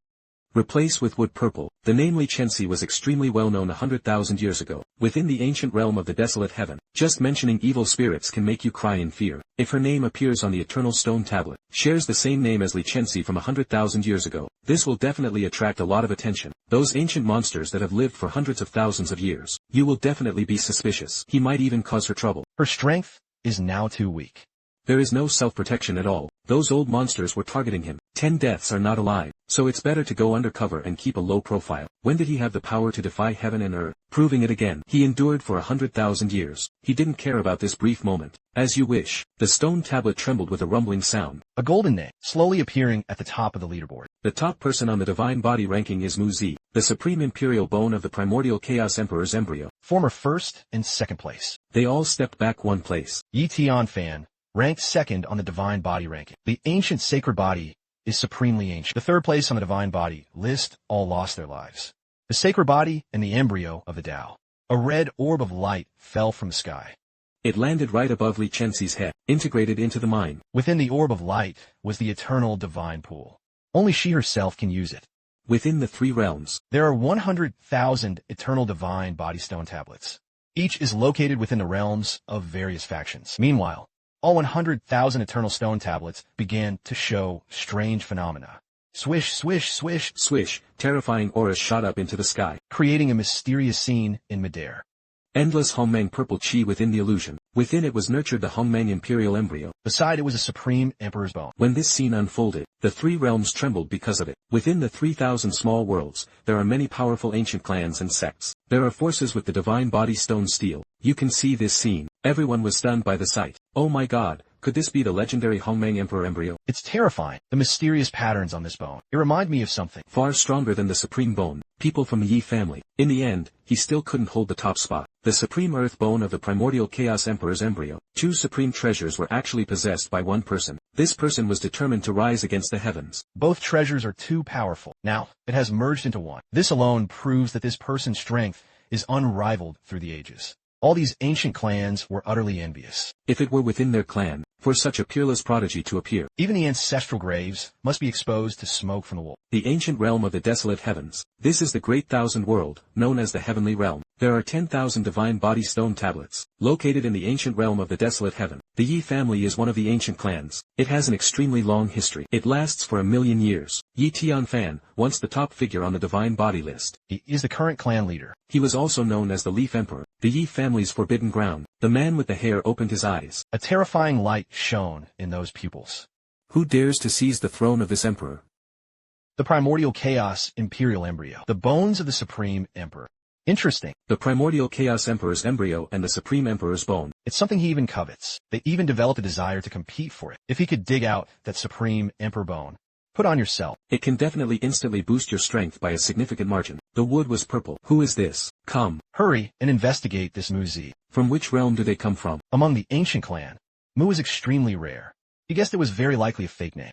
S1: Replace with wood purple. The name Li Chenxi was extremely well known 100,000 years ago, within the ancient realm of the desolate heaven. Just mentioning evil spirits can make you cry in fear. If her name appears on the eternal stone tablet, shares the same name as Li Chenxi from 100,000 years ago, this will definitely attract a lot of attention. Those ancient monsters that have lived for hundreds of thousands of years, you will definitely be suspicious. He might even cause her trouble.
S2: Her strength is now too weak.
S1: There is no self-protection at all. Those old monsters were targeting him. 10 deaths are not alive. So it's better to go undercover and keep a low profile. When did he have the power to defy heaven and earth? Proving it again. He endured for 100,000 years. He didn't care about this brief moment. As you wish. The stone tablet trembled with a rumbling sound.
S2: A golden name, slowly appearing at the top of the leaderboard.
S1: The top person on the divine body ranking is Mu Zi, the supreme imperial bone of the primordial chaos emperor's embryo.
S2: Former first and second place.
S1: They all stepped back one place.
S2: Yi Tianfan, ranked second on the divine body ranking. The ancient sacred body is supremely ancient. The third place on the divine body list all lost their lives. The sacred body and the embryo of the Tao. A red orb of light fell from the sky.
S1: It landed right above Li Chenxi's head, integrated into the mind.
S2: Within the orb of light was the eternal divine pool. Only she herself can use it.
S1: Within the three realms,
S2: there are 100,000 eternal divine body stone tablets. Each is located within the realms of various factions. Meanwhile, all 100,000 eternal stone tablets began to show strange phenomena. Swish, swish, swish,
S1: swish, terrifying auras shot up into the sky,
S2: creating a mysterious scene in midair.
S1: Endless Hongmeng purple chi within the illusion. Within it was nurtured the Hongmeng imperial embryo.
S2: Beside it was a supreme emperor's bone.
S1: When this scene unfolded, the three realms trembled because of it. Within the 3,000 small worlds, there are many powerful ancient clans and sects. There are forces with the divine body stone steel. You can see this scene. Everyone was stunned by the sight. Oh my god, could this be the legendary Hongmeng emperor embryo?
S2: It's terrifying, the mysterious patterns on this bone. It reminded me of something
S1: far stronger than the supreme bone. People from the Yi family. In the end, he still couldn't hold the top spot. The supreme earth bone of the primordial chaos emperor's embryo. Two supreme treasures were actually possessed by one person. This person was determined to rise against the heavens.
S2: Both treasures are too powerful. Now, it has merged into one. This alone proves that this person's strength is unrivaled through the ages. All these ancient clans were utterly envious.
S1: If it were within their clan, for such a peerless prodigy to appear.
S2: Even the ancestral graves must be exposed to smoke from the wolf.
S1: The ancient realm of the desolate heavens. This is the great thousand world, known as the heavenly realm. There are 10,000 divine body stone tablets, located in the ancient realm of the desolate heaven. The Yi family is one of the ancient clans. It has an extremely long history. It lasts for 1,000,000 years. Yi Tianfan, once the top figure on the divine body list.
S2: He is the current clan leader.
S1: He was also known as the Leaf Emperor, the Yi family's forbidden ground. The man with the hair opened his eyes.
S2: A terrifying light shone in those pupils.
S1: Who dares to seize the throne of this emperor?
S2: The primordial chaos imperial embryo. The bones of the supreme emperor. Interesting.
S1: The primordial chaos emperor's embryo and the supreme emperor's bone.
S2: It's something he even covets. They even developed a desire to compete for it. If he could dig out that supreme emperor bone, put on yourself.
S1: It can definitely instantly boost your strength by a significant margin. The wood was purple. Who is this? Come.
S2: Hurry and investigate this Mu Zi.
S1: From which realm do they come from?
S2: Among the ancient clan, Mu is extremely rare. He guessed it was very likely a fake name.